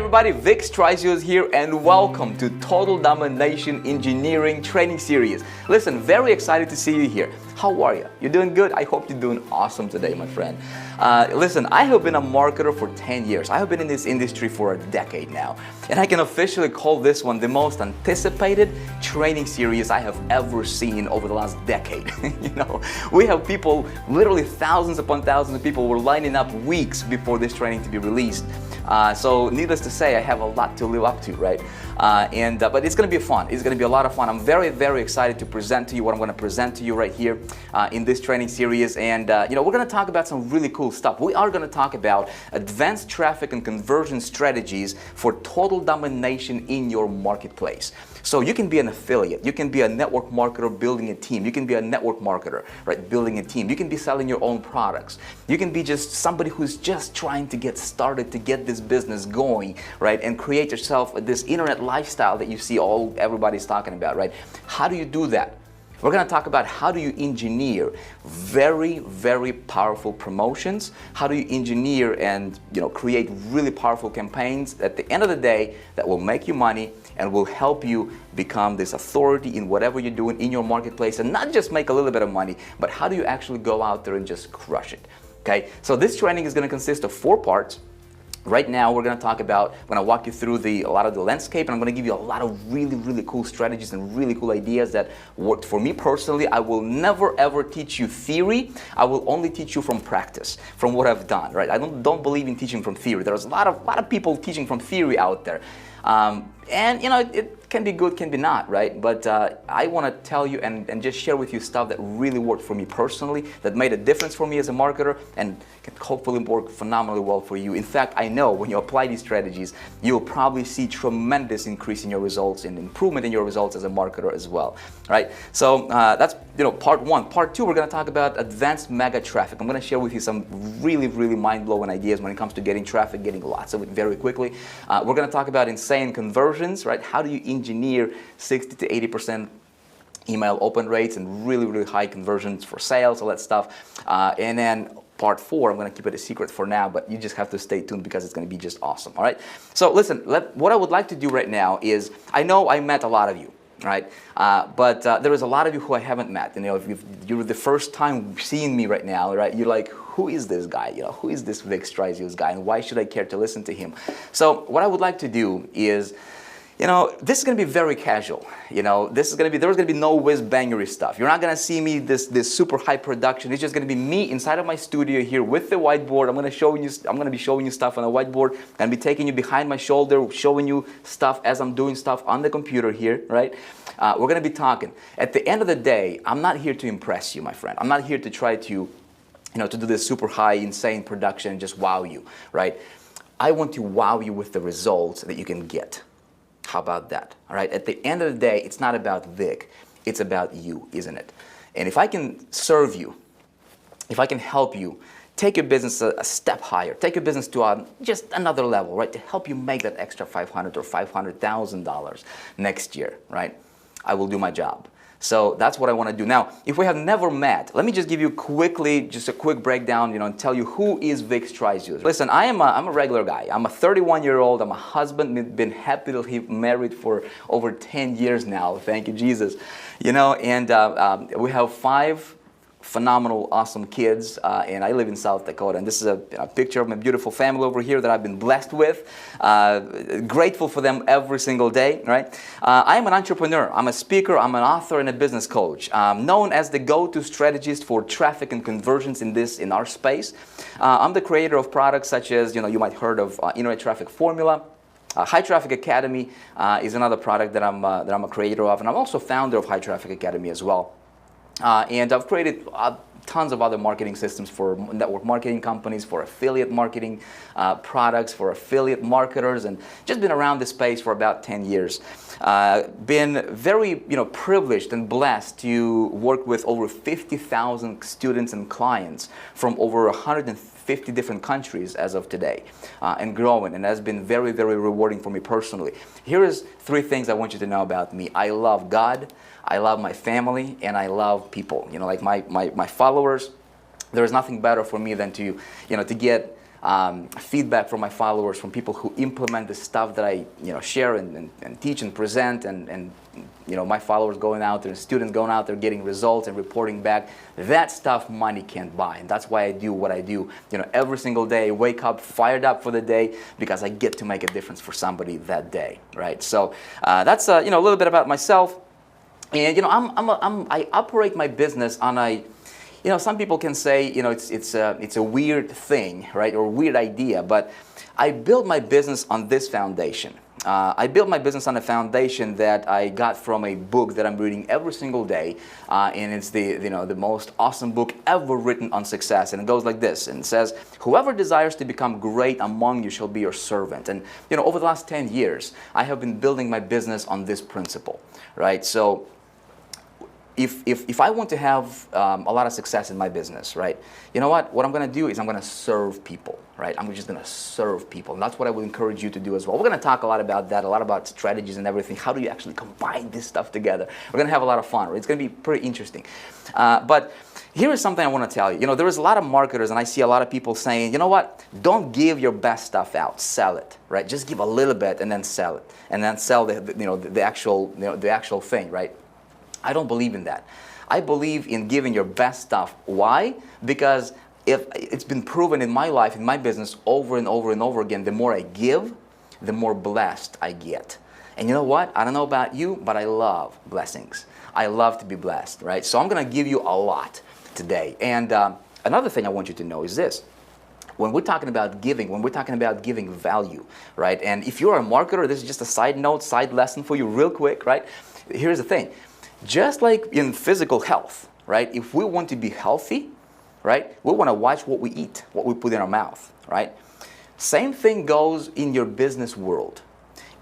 everybody, Vic Strizio here and welcome to Total Domination Engineering Training Series. Listen, very excited to see you here. How are you? You doing good? I hope you're doing awesome today, my friend. Listen, I have been a marketer for 10 years. I have been in this industry for a decade now. And I can officially call this one the most anticipated training series I have ever seen over the last decade. You know, we have people, literally thousands upon thousands of people were lining up weeks before this training to be released. So needless to say, I have a lot to live up to, right? But it's going to be fun. It's going to be a lot of fun. I'm very, very excited to present to you what I'm going to present to you right here in this training series. And you know, we're going to talk about some really cool stuff. We are going to talk about advanced traffic and conversion strategies for total domination in your marketplace. So you can be an affiliate, you can be a network marketer building a team, you can be a network marketer, right, building a team, you can be selling your own products, you can be just somebody who's just trying to get started to get this business going, right, and create yourself this internet lifestyle that you see everybody's talking about, right? How do you do that? We're going to talk about how do you engineer very, very powerful promotions, how do you engineer and create really powerful campaigns at the end of the day that will make you money and will help you become this authority in whatever you're doing in your marketplace, and not just make a little bit of money, but how do you actually go out there and just crush it, okay? So this training is going to consist of 4 parts. Right now, we're going to talk about, I'm going to walk you through a lot of the landscape, and I'm going to give you a lot of really, really cool strategies and really cool ideas that worked for me personally. I will never, ever teach you theory. I will only teach you from practice, from what I've done, right? I don't believe in teaching from theory. There's a lot of people teaching from theory out there. And it can be good, can be not, right? But I want to tell you and just share with you stuff that really worked for me personally, that made a difference for me as a marketer, and can hopefully work phenomenally well for you. In fact, I know when you apply these strategies, you'll probably see tremendous increase in your results and improvement in your results as a marketer as well, right? So that's part 1. Part 2, we're going to talk about advanced mega traffic. I'm going to share with you some really, really mind-blowing ideas when it comes to getting traffic, getting lots of it very quickly. We're going to talk about insane conversions, right? How do you engineer 60 to 80% email open rates and really, really high conversions for sales, all that stuff. And then part 4, I'm going to keep it a secret for now, but you just have to stay tuned because it's going to be just awesome, all right? So listen, what I would like to do right now is, I know I met a lot of you, right? But there is a lot of you who I haven't met. If you're the first time seeing me right now, right? You're like, who is this guy? Who is this Vic Strizio's guy, and why should I care to listen to him? So what I would like to do is, this is going to be very casual. There's going to be no whiz-bangery stuff. You're not going to see me this super high production. It's just going to be me inside of my studio here with the whiteboard. I'm going to be showing you stuff on the whiteboard. I'm going to be taking you behind my shoulder, showing you stuff as I'm doing stuff on the computer here, right? We're going to be talking. At the end of the day, I'm not here to impress you, my friend. I'm not here to try to, to do this super high, insane production and just wow you, right? I want to wow you with the results that you can get. How about that? All right. At the end of the day, it's not about Vic. It's about you, isn't it? And if I can serve you, if I can help you take your business a step higher, take your business to just another level, right? To help you make that extra $500,000 or $500,000 next year, right? I will do my job. So that's what I want to do. Now, if we have never met, let me just give you just a quick breakdown, and tell you who is Vic Strizio. Listen, I'm a regular guy. I'm a 31-year-old. I'm a husband. Been happily married for over 10 years now. Thank you, Jesus. And we have 5 phenomenal, awesome kids, and I live in South Dakota, and this is a picture of my beautiful family over here that I've been blessed with. Grateful for them every single day, right? I am an entrepreneur, I'm a speaker, I'm an author, and a business coach, known as the go-to strategist for traffic and conversions in our space. I'm the creator of products such as, you might heard of Internet Traffic Formula. High Traffic Academy is another product that I'm a creator of, and I'm also founder of High Traffic Academy as well. And I've created tons of other marketing systems for network marketing companies, for affiliate marketing products, for affiliate marketers, and just been around this space for about 10 years. Been very privileged and blessed to work with over 50,000 students and clients from over 150 different countries as of today, and growing, and that's been very, very rewarding for me personally. Here is 3 things I want you to know about me. I love God, I love my family, and I love people. Like my followers, there is nothing better for me than to get feedback from my followers, from people who implement the stuff that I share and teach and present, and my followers going out there and students going out there getting results and reporting back. That stuff money can't buy, and that's why I do what I do. Every single day, wake up fired up for the day because I get to make a difference for somebody that day, right? So that's a little bit about myself, and I operate my business on a. Some people can say, it's a weird thing, right, or a weird idea, but I built my business on this foundation. I built my business on a foundation that I got from a book that I'm reading every single day, and it's the most awesome book ever written on success. And it goes like this, and it says, "Whoever desires to become great among you shall be your servant." And over the last 10 years, I have been building my business on this principle, right? So if I want to have a lot of success in my business, right, what I'm going to do is I'm going to serve people, right? I'm just going to serve people. And that's what I would encourage you to do as well. We're going to talk a lot about that, a lot about strategies and everything. How do you actually combine this stuff together? We're going to have a lot of fun. It's going to be pretty interesting. But here is something I want to tell you. There is a lot of marketers, and I see a lot of people saying, don't give your best stuff out, sell it, right? Just give a little bit and then sell it, and then sell the actual thing, right? I don't believe in that. I believe in giving your best stuff. Why? Because if it's been proven in my life, in my business, over and over and over again, the more I give, the more blessed I get. And you know what? I don't know about you, but I love blessings. I love to be blessed, right? So I'm going to give you a lot today. And another thing I want you to know is this. When we're talking about giving value, right? And if you're a marketer, this is just a side note, side lesson for you real quick, right? Here's the thing. Just like in physical health, right? If we want to be healthy, right, we want to watch what we eat, what we put in our mouth, right? Same thing goes in your business world.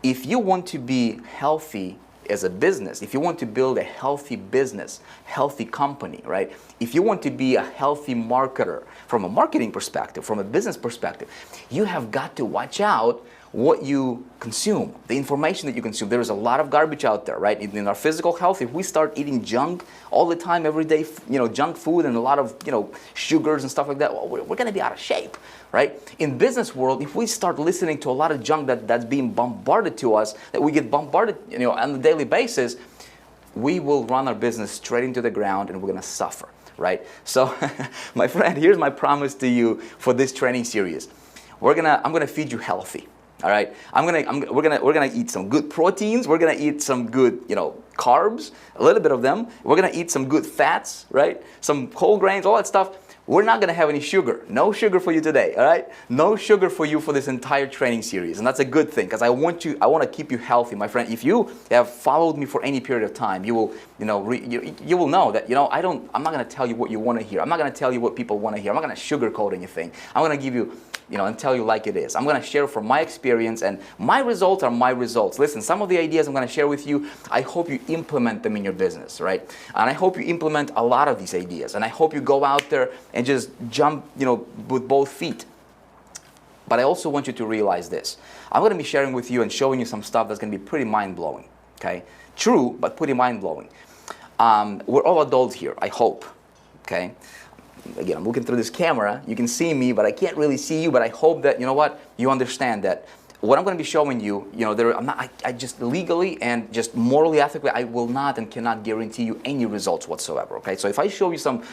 If you want to be healthy as a business, if you want to build a healthy business, healthy company, right? If you want to be a healthy marketer from a marketing perspective, from a business perspective, you have got to watch out what you consume, the information that you consume. There is a lot of garbage out there, right? In our physical health, if we start eating junk all the time, every day, junk food and a lot of, sugars and stuff like that, well, we're going to be out of shape, right? In business world, if we start listening to a lot of junk that's being bombarded to us, that we get bombarded, on a daily basis, we will run our business straight into the ground and we're going to suffer, right? So, my friend, here's my promise to you for this training series. I'm going to feed you healthy. All right, we're gonna eat some good proteins. We're gonna eat some good, carbs, a little bit of them. We're gonna eat some good fats, right? Some whole grains, all that stuff. We're not gonna have any sugar. No sugar for you today. All right, no sugar for you for this entire training series, and that's a good thing because I want to keep you healthy, my friend. If you have followed me for any period of time, you will, you will know that I'm not gonna tell you what you want to hear. I'm not gonna tell you what people want to hear. I'm not gonna sugarcoat anything. I'm gonna give you. And tell you like it is. I'm going to share from my experience, and my results are my results. Listen, some of the ideas I'm going to share with you, I hope you implement them in your business, right? And I hope you implement a lot of these ideas, and I hope you go out there and just jump, with both feet. But I also want you to realize this. I'm going to be sharing with you and showing you some stuff that's going to be pretty mind-blowing, okay? True, but pretty mind-blowing. We're all adults here, I hope, okay? Again, I'm looking through this camera. You can see me, but I can't really see you. But I hope that, you understand that what I'm going to be showing you, I just legally and just morally, ethically, I will not and cannot guarantee you any results whatsoever, okay? So if I show you some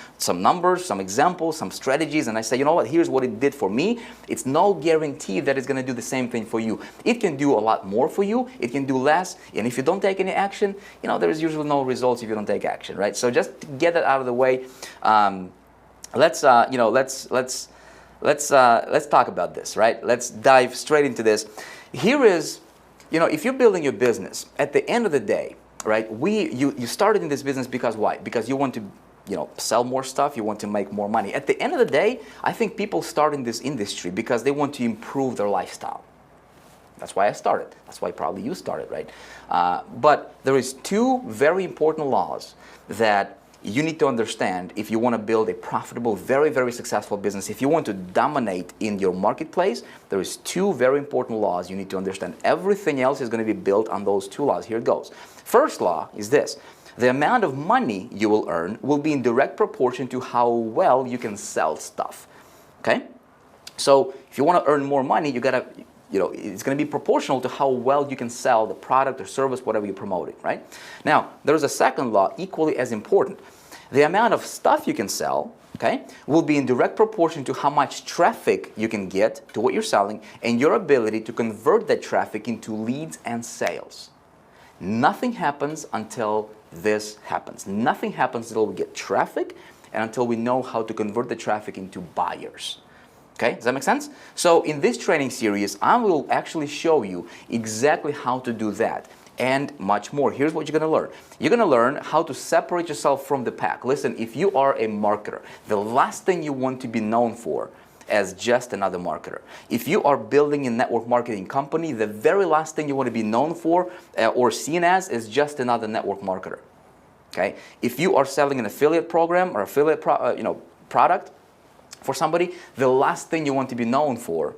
numbers, some examples, some strategies, and I say, here's what it did for me, it's no guarantee that it's going to do the same thing for you. It can do a lot more for you. It can do less. And if you don't take any action, there is usually no results if you don't take action, right? So just to get that out of the way, let's talk about this, right? Let's dive straight into this. Here is, if you're building your business, at the end of the day, right? You started in this business because why? Because you want to, sell more stuff. You want to make more money. At the end of the day, I think people start in this industry because they want to improve their lifestyle. That's why I started. That's why probably you started, right? But there is two very important laws that you need to understand if you want to build a profitable, very, very successful business. If you want to dominate in your marketplace, there is two very important laws you need to understand. Everything else is going to be built on those two laws. Here it goes. First law is this. The amount of money you will earn will be in direct proportion to how well you can sell stuff. Okay? So if you want to earn more money, you gotta, it's going to be proportional to how well you can sell the product or service, whatever you're promoting, right? Now, there's a second law equally as important. The amount of stuff you can sell, okay, will be in direct proportion to how much traffic you can get to what you're selling and your ability to convert that traffic into leads and sales. Nothing happens until this happens. Nothing happens until we get traffic and until we know how to convert the traffic into buyers. Okay, does that make sense? So in this training series, I will actually show you exactly how to do that and much more. Here's what you're going to learn. You're going to learn how to separate yourself from the pack. Listen, if you are a marketer, the last thing you want to be known for as just another marketer. If you are building a network marketing company, the very last thing you want to be known for or seen as is just another network marketer. Okay? If you are selling an affiliate program or affiliate product for somebody, the last thing you want to be known for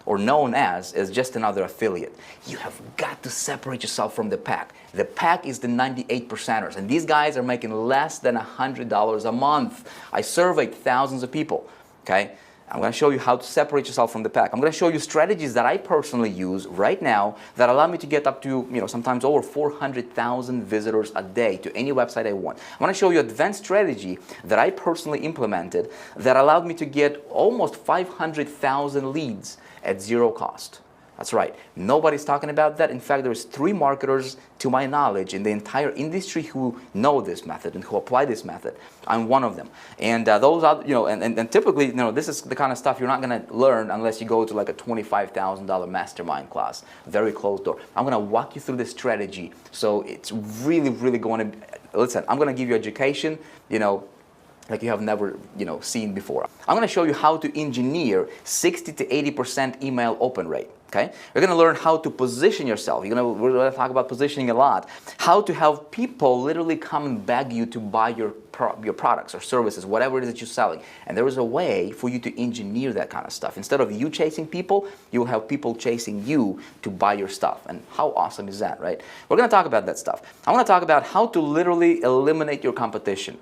or known as is just another affiliate. You have got to separate yourself from the pack. The pack is the 98%ers, and these guys are making less than $100 a month. I surveyed thousands of people, okay? I'm going to show you how to separate yourself from the pack. I'm going to show you strategies that I personally use right now that allow me to get up to, sometimes over 400,000 visitors a day to any website I want. I'm going to show you advanced strategy that I personally implemented that allowed me to get almost 500,000 leads at zero cost. That's right. Nobody's talking about that. In fact, there's 3 marketers, to my knowledge, in the entire industry who know this method and who apply this method. I'm one of them. And those are, and typically, this is the kind of stuff you're not going to learn unless you go to like a $25,000 mastermind class, very closed door. I'm going to walk you through this strategy. So it's really, really going to, listen, I'm going to give you education, like you have never, seen before. I'm going to show you how to engineer 60 to 80% email open rate. Okay, you're going to learn how to position yourself. We're going to talk about positioning a lot. How to have people literally come and beg you to buy your products or services, whatever it is that you're selling. And there is a way for you to engineer that kind of stuff. Instead of you chasing people, you'll have people chasing you to buy your stuff. And how awesome is that, right? We're going to talk about that stuff. I want to talk about how to literally eliminate your competition.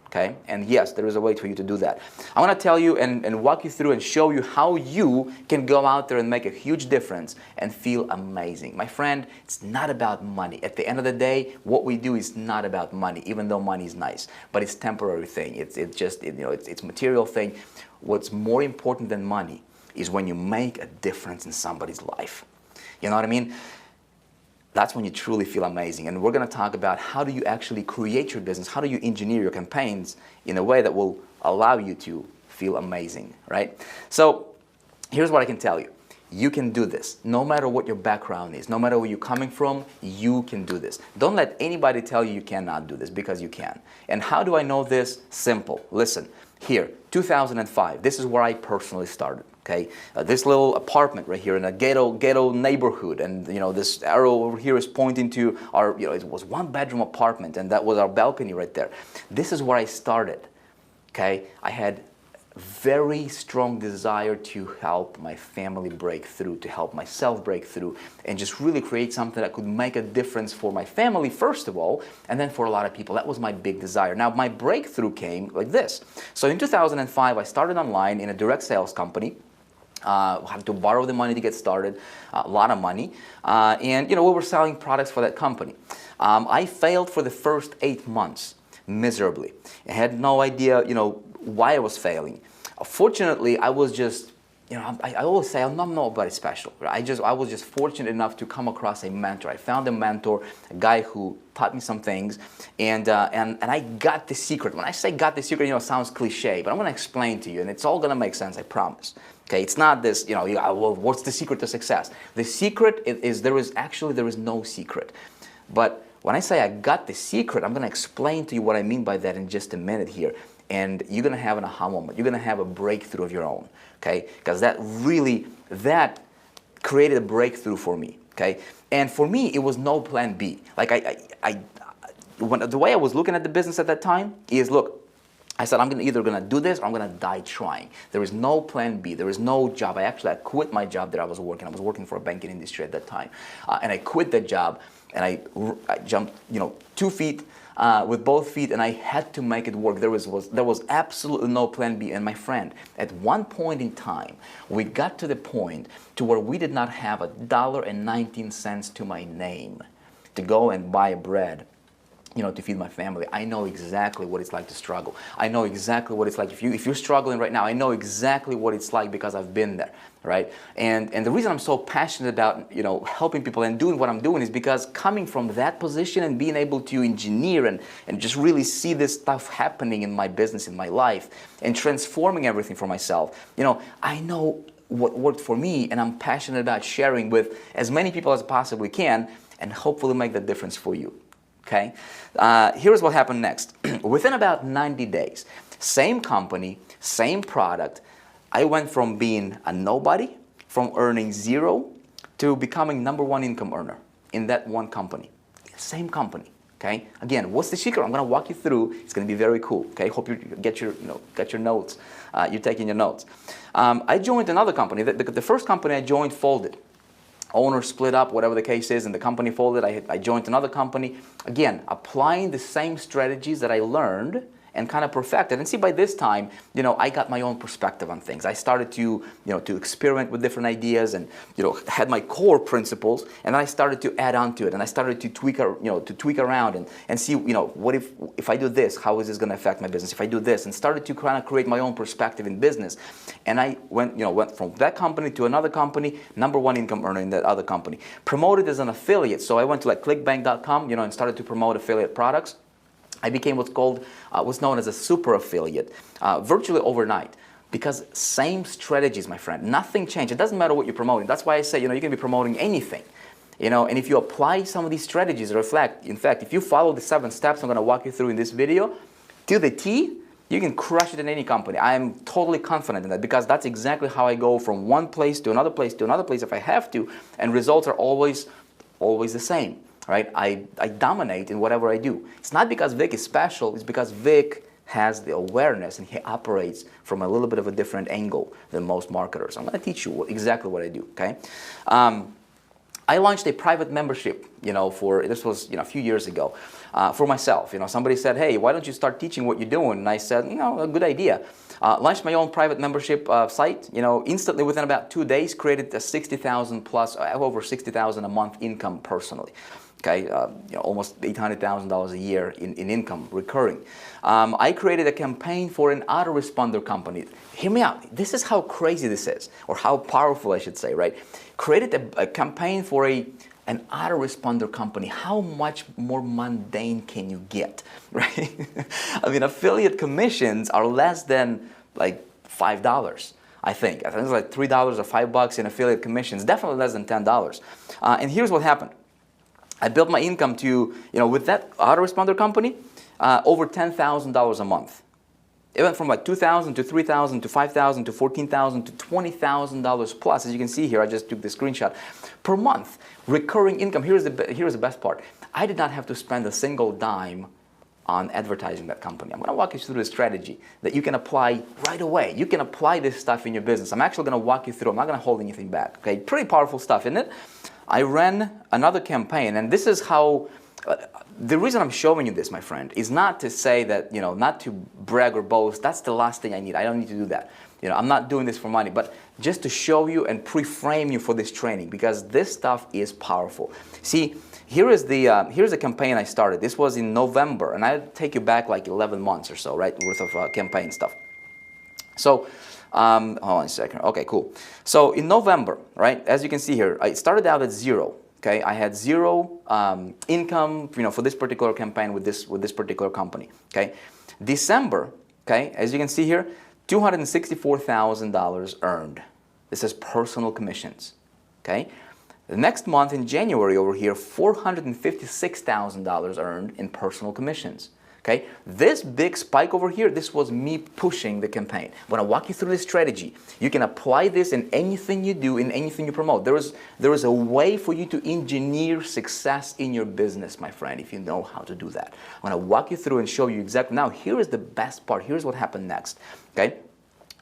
Okay? And yes, there is a way for you to do that. I want to tell you and walk you through and show you how you can go out there and make a huge difference and feel amazing. My friend, it's not about money. At the end of the day, what we do is not about money, even though money is nice. But it's a temporary thing. It's material thing. What's more important than money is when you make a difference in somebody's life. You know what I mean? That's when you truly feel amazing. And we're going to talk about how do you actually create your business, how do you engineer your campaigns in a way that will allow you to feel amazing, right? So here's what I can tell you. You can do this. No matter what your background is, no matter where you're coming from, you can do this. Don't let anybody tell you you cannot do this, because you can. And how do I know this? Simple. Listen, here, 2005, this is where I personally started. Okay, this little apartment right here in a ghetto neighborhood, and this arrow over here is pointing to our, it was 1-bedroom apartment, and that was our balcony right there. This is where I started. Okay, I had very strong desire to help my family break through, to help myself break through, and just really create something that could make a difference for my family first of all, and then for a lot of people. That was my big desire. Now my breakthrough came like this. So in 2005, I started online in a direct sales company. Had to borrow the money to get started, a lot of money, and we were selling products for that company. I failed for the first 8 months miserably. I had no idea, why I was failing. Fortunately, I was just, I always say I'm not nobody special. Right? I was just fortunate enough to come across a mentor. I found a mentor, a guy who taught me some things, and I got the secret. When I say got the secret, it sounds cliche, but I'm going to explain to you, and it's all going to make sense, I promise. Okay, it's not this, well, what's the secret to success? The secret is there is no secret. But when I say I got the secret, I'm going to explain to you what I mean by that in just a minute here. And you're going to have an aha moment. You're going to have a breakthrough of your own. Okay, because that created a breakthrough for me. Okay, and for me, it was no plan B. Like the way I was looking at the business at that time is, look, I said, I'm either going to do this or I'm going to die trying. There is no plan B. There is no job. I quit my job that I was working. I was working for a banking industry at that time. And I quit that job and I jumped, 2 feet with both feet, and I had to make it work. There was absolutely no plan B. And my friend, at one point in time, we got to the point to where we did not have $1.19 to my name to go and buy bread, to feed my family. I know exactly what it's like to struggle. I know exactly what it's like. If you're struggling right now, I know exactly what it's like because I've been there, right? And the reason I'm so passionate about, helping people and doing what I'm doing is because coming from that position and being able to engineer and just really see this stuff happening in my business, in my life, and transforming everything for myself, I know what worked for me, and I'm passionate about sharing with as many people as I possibly can and hopefully make that difference for you. Okay, here's what happened next. Within about 90 days, same company, same product, I went from being a nobody, from earning zero, to becoming #1 income earner in that one company. Same company. Okay. Again, what's the secret? I'm going to walk you through. It's going to be very cool. Okay. Hope you get your notes. You're taking your notes. I joined another company. The first company I joined folded. Owner split up, whatever the case is, and the company folded. I joined another company. Again, applying the same strategies that I learned and kind of perfected. And see, by this time, I got my own perspective on things. I started to, to experiment with different ideas and, had my core principles, and then I started to add on to it, and I started to tweak around and see, what if I do this, how is this going to affect my business? If I do this, and started to kind of create my own perspective in business. And I went from that company to another company, #1 income earner in that other company. Promoted as an affiliate. So I went to clickbank.com, and started to promote affiliate products. I became what's known as a super affiliate virtually overnight, because same strategies, my friend. Nothing changed. It doesn't matter what you're promoting. That's why I say, you can be promoting anything. And if you apply some of these strategies, in fact, if you follow the 7 steps I'm going to walk you through in this video to the T, you can crush it in any company. I am totally confident in that, because that's exactly how I go from one place to another place to another place if I have to, and results are always the same. Right? I dominate in whatever I do. It's not because Vic is special, it's because Vic has the awareness and he operates from a little bit of a different angle than most marketers. I'm going to teach you exactly what I do, okay? I launched a private membership, this was, a few years ago, for myself. Somebody said, hey, why don't you start teaching what you're doing? And I said, a good idea. Launched my own private membership site, instantly within about 2 days, created a 60,000 plus, over 60,000 a month income personally. Okay, almost $800,000 a year in income recurring. I created a campaign for an autoresponder company. Hear me out. This is how crazy this is, or how powerful, I should say, right? Created a campaign for an autoresponder company. How much more mundane can you get, right? I mean, affiliate commissions are less than like $5. I think it's like $3 or $5 in affiliate commissions. Definitely less than $10. And here's what happened. I built my income to, with that autoresponder company, over $10,000 a month. It went from like $2,000 to $3,000 to $5,000 to $14,000 to $20,000 plus. As you can see here, I just took the screenshot per month. Recurring income. Here's the best part. I did not have to spend a single dime on advertising that company. I'm going to walk you through the strategy that you can apply right away. You can apply this stuff in your business. I'm actually going to walk you through. I'm not going to hold anything back. Okay, pretty powerful stuff, isn't it? I ran another campaign, and this is how, the reason I'm showing you this, my friend, is not to say that, not to brag or boast. That's the last thing I need. I don't need to do that. I'm not doing this for money, but just to show you and pre-frame you for this training, because this stuff is powerful. See, here's the campaign I started. This was in November, and I'll take you back like 11 months or so, right, worth of campaign stuff. So, hold on a second. Okay, cool. So in November, right, as you can see here, I started out at zero. Okay, I had zero income, for this particular campaign with this particular company. Okay, December, okay, as you can see here, $264,000 earned. This is personal commissions. Okay, the next month in January over here, $456,000 earned in personal commissions. Okay, this big spike over here, this was me pushing the campaign. I'm going to walk you through this strategy. You can apply this in anything you do, in anything you promote. There is a way for you to engineer success in your business, my friend, if you know how to do that. I'm going to walk you through and show you exactly. Now, here is the best part. Here's what happened next. Okay.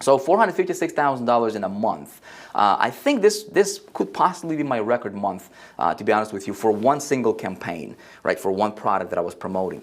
So $456,000 in a month. I think this could possibly be my record month, to be honest with you, for one single campaign, right? For one product that I was promoting.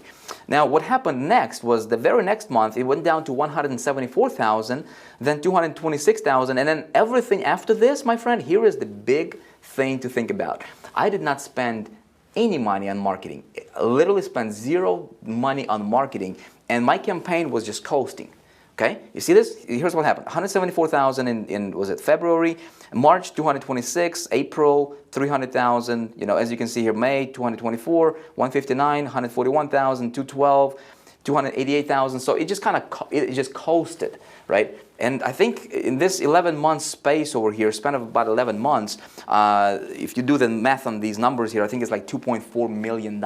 Now, what happened next was the very next month, it went down to $174,000, then $226,000, and then everything after this, my friend, here is the big thing to think about. I did not spend any money on marketing. I literally spent zero money on marketing, and my campaign was just coasting. Okay, you see this? Here's what happened. 174,000 in was it February, March 226, April 300,000. You know, as you can see here, May 224, 159, 141,000, 212, 288,000. So it just kind of it just coasted, right? And I think in this 11-month space over here, span of about 11 months, if you do the math on these numbers here, I think it's like $2.4 million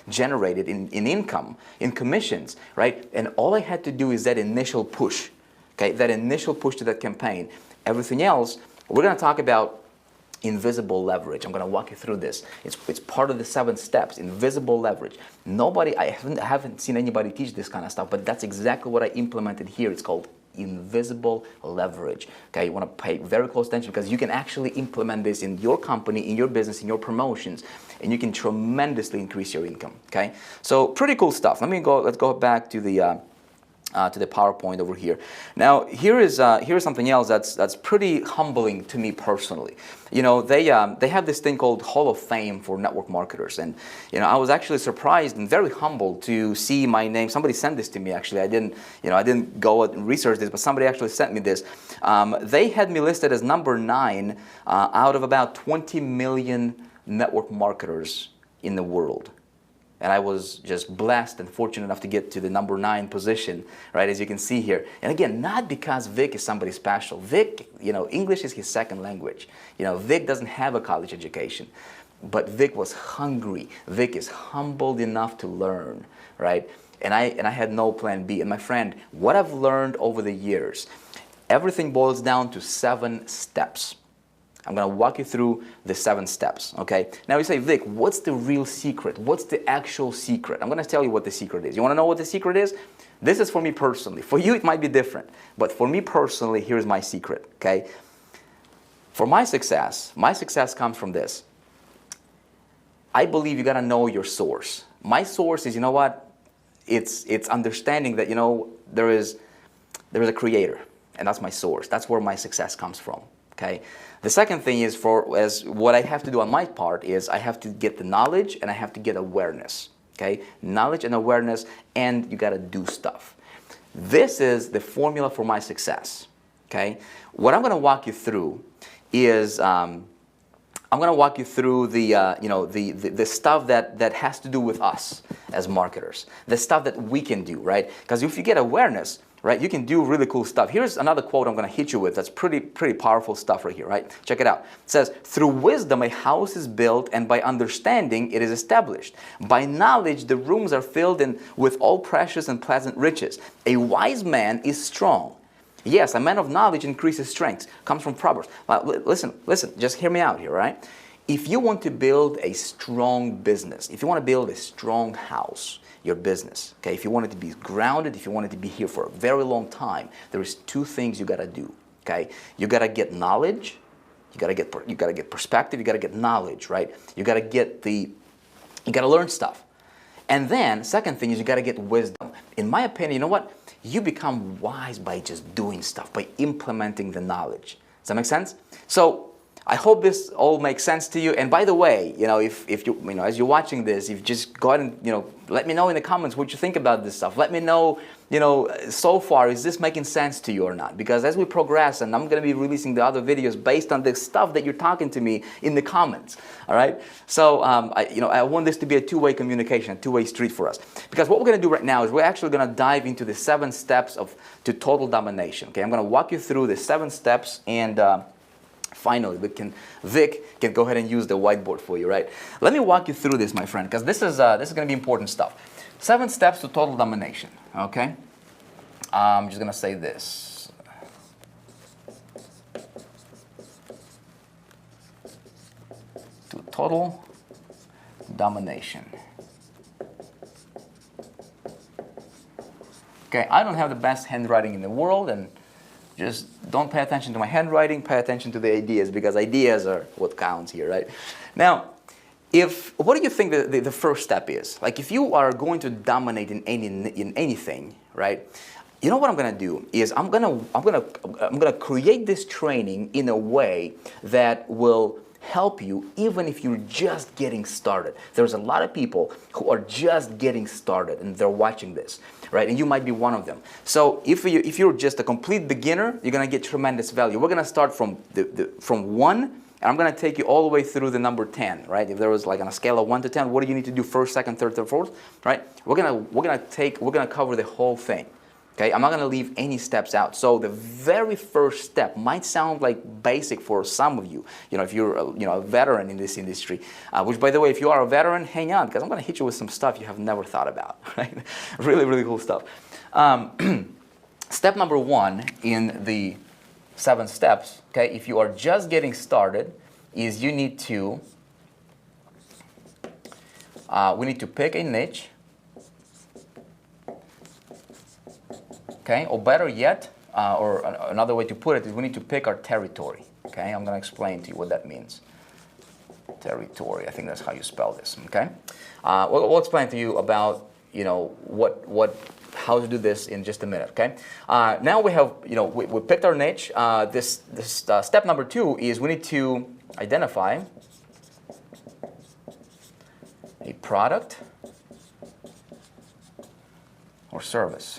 generated in income, in commissions, right? And all I had to do is that initial push, okay? That initial push to that campaign. Everything else, we're going to talk about invisible leverage. I'm going to walk you through this. It's part of the 7 steps, invisible leverage. I haven't seen anybody teach this kind of stuff, but that's exactly what I implemented here. It's called invisible leverage. Okay, you want to pay very close attention because you can actually implement this in your company, in your business, in your promotions, and you can tremendously increase your income. Okay, so pretty cool stuff. Let's go back to the PowerPoint over here. Now here is something else that's pretty humbling to me personally. You know, they have this thing called Hall of Fame for network marketers, and you know, I was actually surprised and very humbled to see my name. Somebody sent this to me actually. I didn't go and research this, but somebody actually sent me this. They had me listed as number 9 out of about 20 million network marketers in the world. And I was just blessed and fortunate enough to get to the number 9 position, right, as you can see here. And again, not because Vic is somebody special. Vic, you know, English is his second language. You know, Vic doesn't have a college education. But Vic was hungry. Vic is humbled enough to learn, right? And I had no plan B. And my friend, what I've learned over the years, everything boils down to 7 steps. I'm going to walk you through the 7 steps, okay? Now you say, Vic, what's the real secret? What's the actual secret? I'm going to tell you what the secret is. You want to know what the secret is? This is for me personally. For you, it might be different. But for me personally, here's my secret, okay? For my success comes from this. I believe you got to know your source. My source is, you know what? It's understanding that, you know, there is a creator. And that's my source. That's where my success comes from, okay? The second thing is what I have to do on my part is I have to get the knowledge and I have to get awareness, okay? Knowledge and awareness, and you got to do stuff. This is the formula for my success, okay? What I'm going to walk you through is I'm going to walk you through the stuff that has to do with us as marketers, the stuff that we can do, right? Because if you get awareness, right, you can do really cool stuff. Here's another quote I'm going to hit you with. That's pretty powerful stuff right here, right? Check it out. It says, through wisdom a house is built, and by understanding it is established. By knowledge the rooms are filled with all precious and pleasant riches. A wise man is strong. Yes, a man of knowledge increases strength. Comes from Proverbs. Listen, just hear me out here, right? If you want to build a strong business, if you want to build a strong house, your business, okay, if you want it to be grounded, if you want it to be here for a very long time, there is 2 things you got to do, okay? You got to get knowledge, you got to get perspective, you got to get knowledge, right? You got to learn stuff. And then second thing is you got to get wisdom. In my opinion, you know what? You become wise by just doing stuff, by implementing the knowledge. Does that make sense? So I hope this all makes sense to you. And by the way, you know, if you know, as you're watching this, you've just go ahead and, you know, let me know in the comments what you think about this stuff. Let me know, you know, so far, is this making sense to you or not? Because as we progress, and I'm going to be releasing the other videos based on the stuff that you're talking to me in the comments, all right? So, I want this to be a 2-way communication, a 2-way street for us. Because what we're going to do right now is we're actually going to dive into the 7 steps to total domination, okay? I'm going to walk you through the 7 steps, and finally, Vic can go ahead and use the whiteboard for you, right? Let me walk you through this, my friend, because this is going to be important stuff. 7 steps to total domination, okay? I'm just going to say this. To total domination. Okay, I don't have the best handwriting in the world, and just don't pay attention to my handwriting, pay attention to the ideas, because ideas are what counts here, right? Now, what do you think the first step is? Like, if you are going to dominate in anything, right? You know what I'm gonna do is I'm gonna create this training in a way that will help you even if you're just getting started. There's a lot of people who are just getting started and they're watching this, right? And you might be one of them. So if you're just a complete beginner, you're gonna get tremendous value. We're gonna start from from 1, and I'm gonna take you all the way through the number 10, right? If there was like on a scale of 1 to 10, what do you need to do first, second, third, fourth, right? We're gonna cover the whole thing. Okay, I'm not going to leave any steps out. So the very first step might sound like basic for some of you. You know, if you're a veteran in this industry, which, by the way, if you are a veteran, hang on, because I'm going to hit you with some stuff you have never thought about. Right? Really, really cool stuff. Step number 1 in the 7 steps. Okay, if you are just getting started, is you need to we need to pick a niche. Okay, or better yet, or another way to put it is we need to pick our territory. Okay, I'm going to explain to you what that means. Territory, I think that's how you spell this. Okay, we'll explain to you about how to do this in just a minute. Okay, now we have we picked our niche. This step number 2 is we need to identify a product or service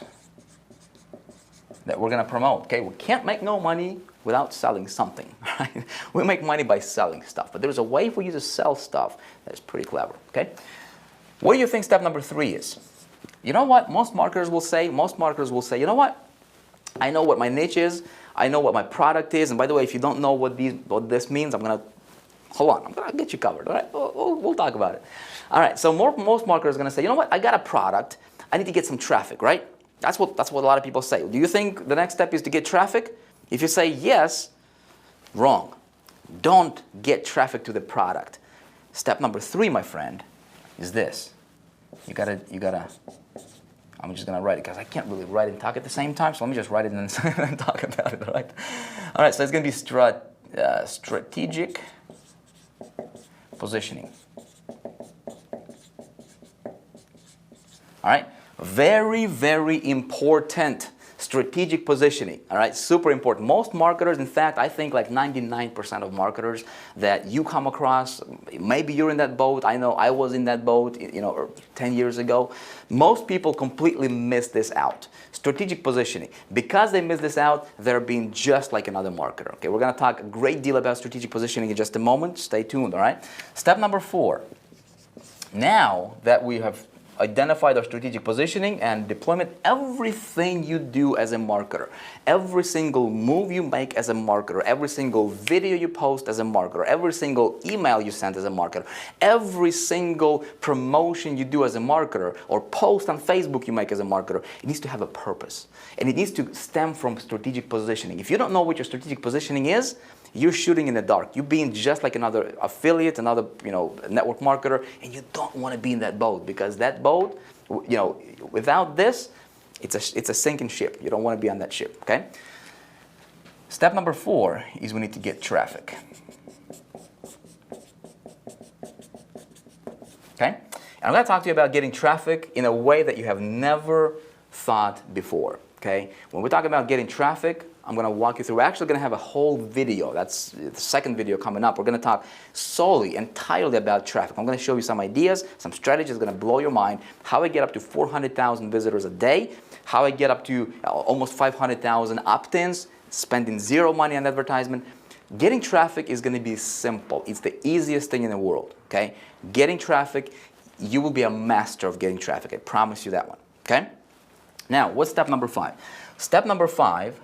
that we're going to promote. Okay, we can't make no money without selling something, right? We make money by selling stuff, but there's a way for you to sell stuff that's pretty clever. Okay, what do you think step number 3 is? You know what most marketers will say? Most marketers will say, you know what? I know what my niche is. I know what my product is. And by the way, if you don't know what this means, I'm gonna get you covered. All right, we'll talk about it. All right. So most marketers are gonna say, you know what? I got a product. I need to get some traffic, right? That's what a lot of people say. Do you think the next step is to get traffic? If you say yes, wrong. Don't get traffic to the product. Step number 3, my friend, is this. You gotta. I'm just gonna write it because I can't really write and talk at the same time. So let me just write it and then talk about it. All right. All right. So it's gonna be strategic positioning. All right. Very, very important. Strategic positioning, all right, super important. Most marketers, in fact, I think like 99% of marketers that you come across, maybe you're in that boat. I know I was in that boat, 10 years ago. Most people completely miss this out. Strategic positioning. Because they miss this out, they're being just like another marketer. Okay, we're going to talk a great deal about strategic positioning in just a moment. Stay tuned, all right? Step number 4. Now that we have identify their strategic positioning and deployment, everything you do as a marketer, every single move you make as a marketer, every single video you post as a marketer, every single email you send as a marketer, every single promotion you do as a marketer or post on Facebook you make as a marketer, it needs to have a purpose. And it needs to stem from strategic positioning. If you don't know what your strategic positioning is, you're shooting in the dark. You're being just like another affiliate, another network marketer, and you don't want to be in that boat, because that boat, without this, it's a sinking ship. You don't want to be on that ship. Okay. Step number 4 is we need to get traffic. Okay. And I'm going to talk to you about getting traffic in a way that you have never thought before. Okay. When we talk about getting traffic, I'm going to walk you through. We're actually going to have a whole video. That's the second video coming up. We're going to talk solely, entirely about traffic. I'm going to show you some ideas, some strategies going to blow your mind. How I get up to 400,000 visitors a day. How I get up to almost 500,000 opt-ins, spending zero money on advertisement. Getting traffic is going to be simple. It's the easiest thing in the world. Okay? Getting traffic, you will be a master of getting traffic. I promise you that one. Okay? Now, what's step number 5? Step number 5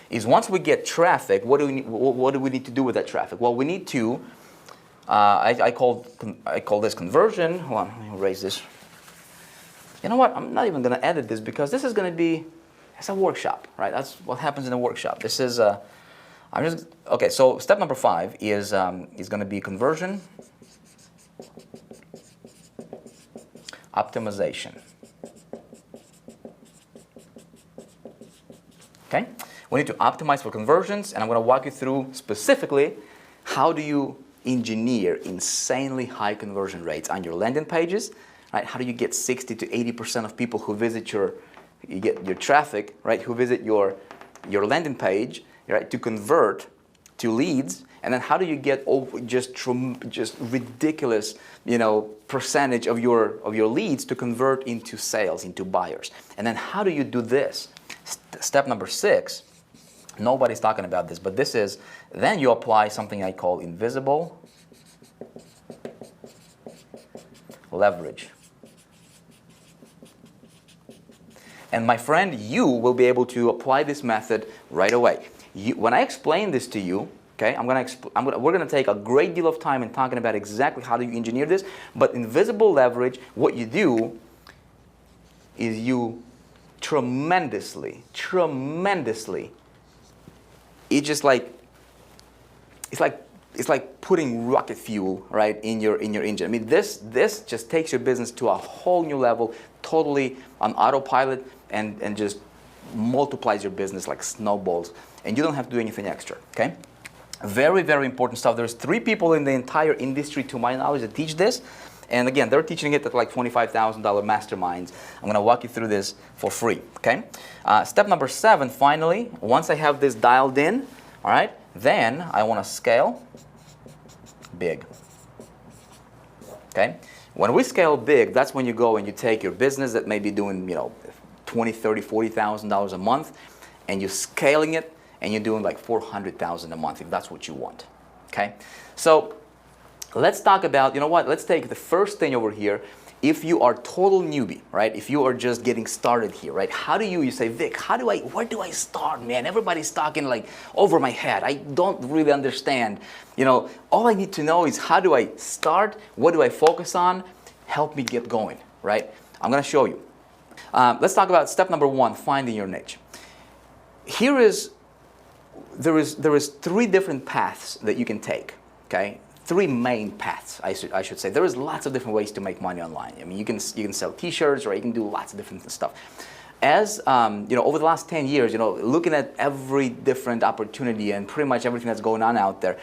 is once we get traffic, what do we need to do with that traffic? Well, we need to, I call this conversion. Hold on, let me erase this. You know what? I'm not even going to edit this because this is going to be, it's a workshop, right? That's what happens in a workshop. This is, okay, so step number 5 is going to be conversion optimization. Okay? We need to optimize for conversions, and I'm going to walk you through specifically how do you engineer insanely high conversion rates on your landing pages, right? How do you get 60 to 80% of people who visit you get your traffic, right, who visit your landing page, right, to convert to leads, and then how do you get over just ridiculous, percentage of your leads to convert into sales, into buyers, and then how do you do this? Step number 6. Nobody's talking about this, but this is, then you apply something I call invisible leverage. And my friend, you will be able to apply this method right away. When I explain this to you, okay, we're going to take a great deal of time in talking about exactly how do you engineer this, but invisible leverage, what you do is you tremendously, it's like putting rocket fuel, right, in your engine. I mean, this just takes your business to a whole new level, totally on autopilot, and just multiplies your business like snowballs, and you don't have to do anything extra. Okay, very, very important stuff. There's 3 people in the entire industry, to my knowledge, that teach this. And again, they're teaching it at like $25,000 masterminds. I'm going to walk you through this for free, okay? Step number 7, finally, once I have this dialed in, all right, then I want to scale big, okay? When we scale big, that's when you go and you take your business that may be doing, $20,000, $30,000, $40,000 a month, and you're scaling it, and you're doing like $400,000 a month if that's what you want, okay? So let's talk about, let's take the first thing over here. If you are total newbie, right? If you are just getting started here, right? How do you say, Vic, where do I start, man? Everybody's talking like over my head. I don't really understand. All I need to know is how do I start? What do I focus on? Help me get going, right? I'm going to show you. Let's talk about step number 1, finding your niche. There is 3 different paths that you can take, okay? 3 main paths, I should say. There is lots of different ways to make money online. I mean, you can sell T-shirts, or you can do lots of different stuff. As over the last 10 years, looking at every different opportunity and pretty much everything that's going on out there,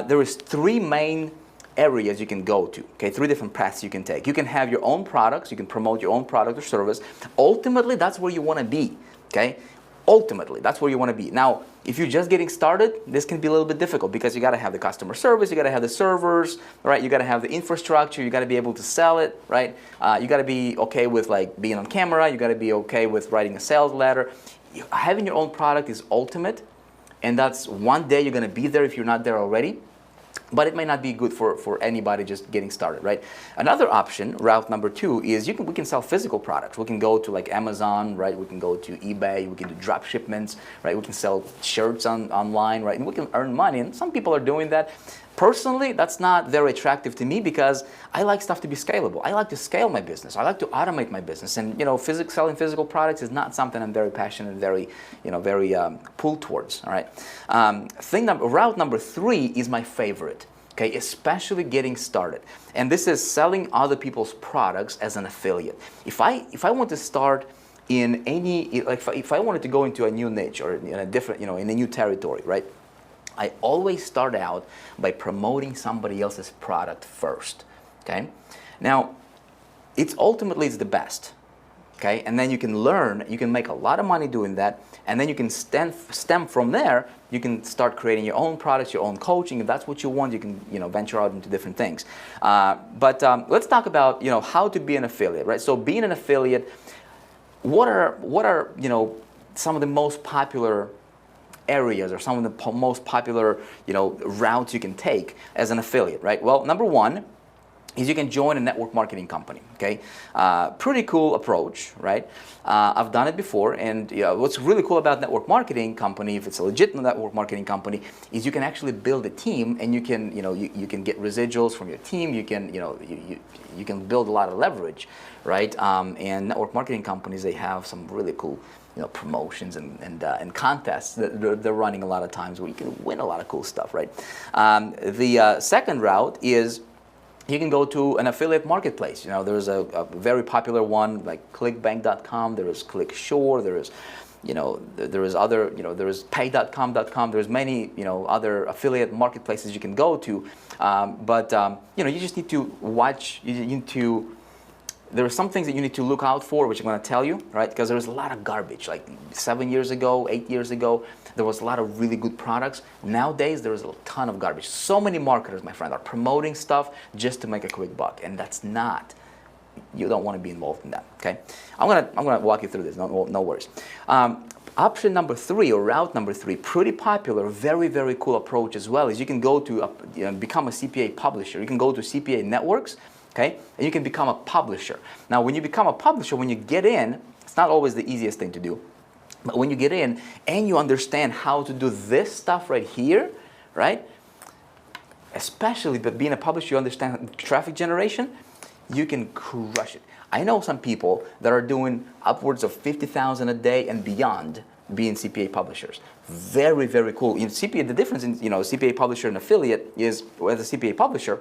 there is 3 main areas you can go to. Okay, 3 different paths you can take. You can have your own products. You can promote your own product or service. Ultimately, that's where you want to be. Okay. Ultimately, that's where you want to be. Now, if you're just getting started, this can be a little bit difficult because you got to have the customer service, you got to have the servers, right? You got to have the infrastructure, you got to be able to sell it, right? You got to be okay with like being on camera, you got to be okay with writing a sales letter. Having your own product is ultimate, and that's one day you're going to be there if you're not there already. But it may not be good for anybody just getting started, right? Another option, route number 2, is we can sell physical products. We can go to like Amazon, right? We can go to eBay. We can do drop shipments, right? We can sell shirts online, right? And we can earn money. And some people are doing that. Personally, that's not very attractive to me because I like stuff to be scalable. I like to scale my business. I like to automate my business. And selling physical products is not something I'm very passionate and very pulled towards. All right. Route number 3 is my favorite. Okay, especially getting started, and this is selling other people's products as an affiliate. If I want to start in any, like if I wanted to go into a new niche or in a different, in a new territory, right? I always start out by promoting somebody else's product first. Okay, now it's the best. Okay, and then you can learn, you can make a lot of money doing that, and then you can stem from there. You can start creating your own products, your own coaching. If that's what you want, you can venture out into different things. But let's talk about how to be an affiliate, right? So being an affiliate, what are some of the most popular areas or some of the most popular routes you can take as an affiliate, right? Well, number 1, is you can join a network marketing company, okay? Pretty cool approach, right? I've done it before, and what's really cool about network marketing company, if it's a legitimate network marketing company, is you can actually build a team, and you can, you can get residuals from your team. You can, you can build a lot of leverage, right? And network marketing companies, they have some really cool, promotions and contests that they're running a lot of times where you can win a lot of cool stuff, right? The second route is you can go to an affiliate marketplace. There's a very popular one like clickbank.com, there is ClickShore, there is there is other, there is pay.com.com, there's many, other affiliate marketplaces you can go to. But you just need to watch, you need to, there are some things that you need to look out for, which I'm going to tell you, right? Because there's a lot of garbage. Like 7 years ago, 8 years ago, there was a lot of really good products. Nowadays, there is a ton of garbage. So many marketers, my friend, are promoting stuff just to make a quick buck, and that's not. You don't want to be involved in that. Okay, I'm gonna walk you through this. No worries. Option number 3, or route number 3, pretty popular, very, very cool approach as well, is you can go to become a CPA publisher. You can go to CPA networks. Okay, and you can become a publisher. Now, when you become a publisher, when you get in, it's not always the easiest thing to do. But when you get in and you understand how to do this stuff right here, right? Especially but being a publisher, you understand traffic generation, you can crush it. I know some people that are doing upwards of 50,000 a day and beyond being CPA publishers. Very, very cool. CPA, the difference in CPA publisher and affiliate is as a CPA publisher,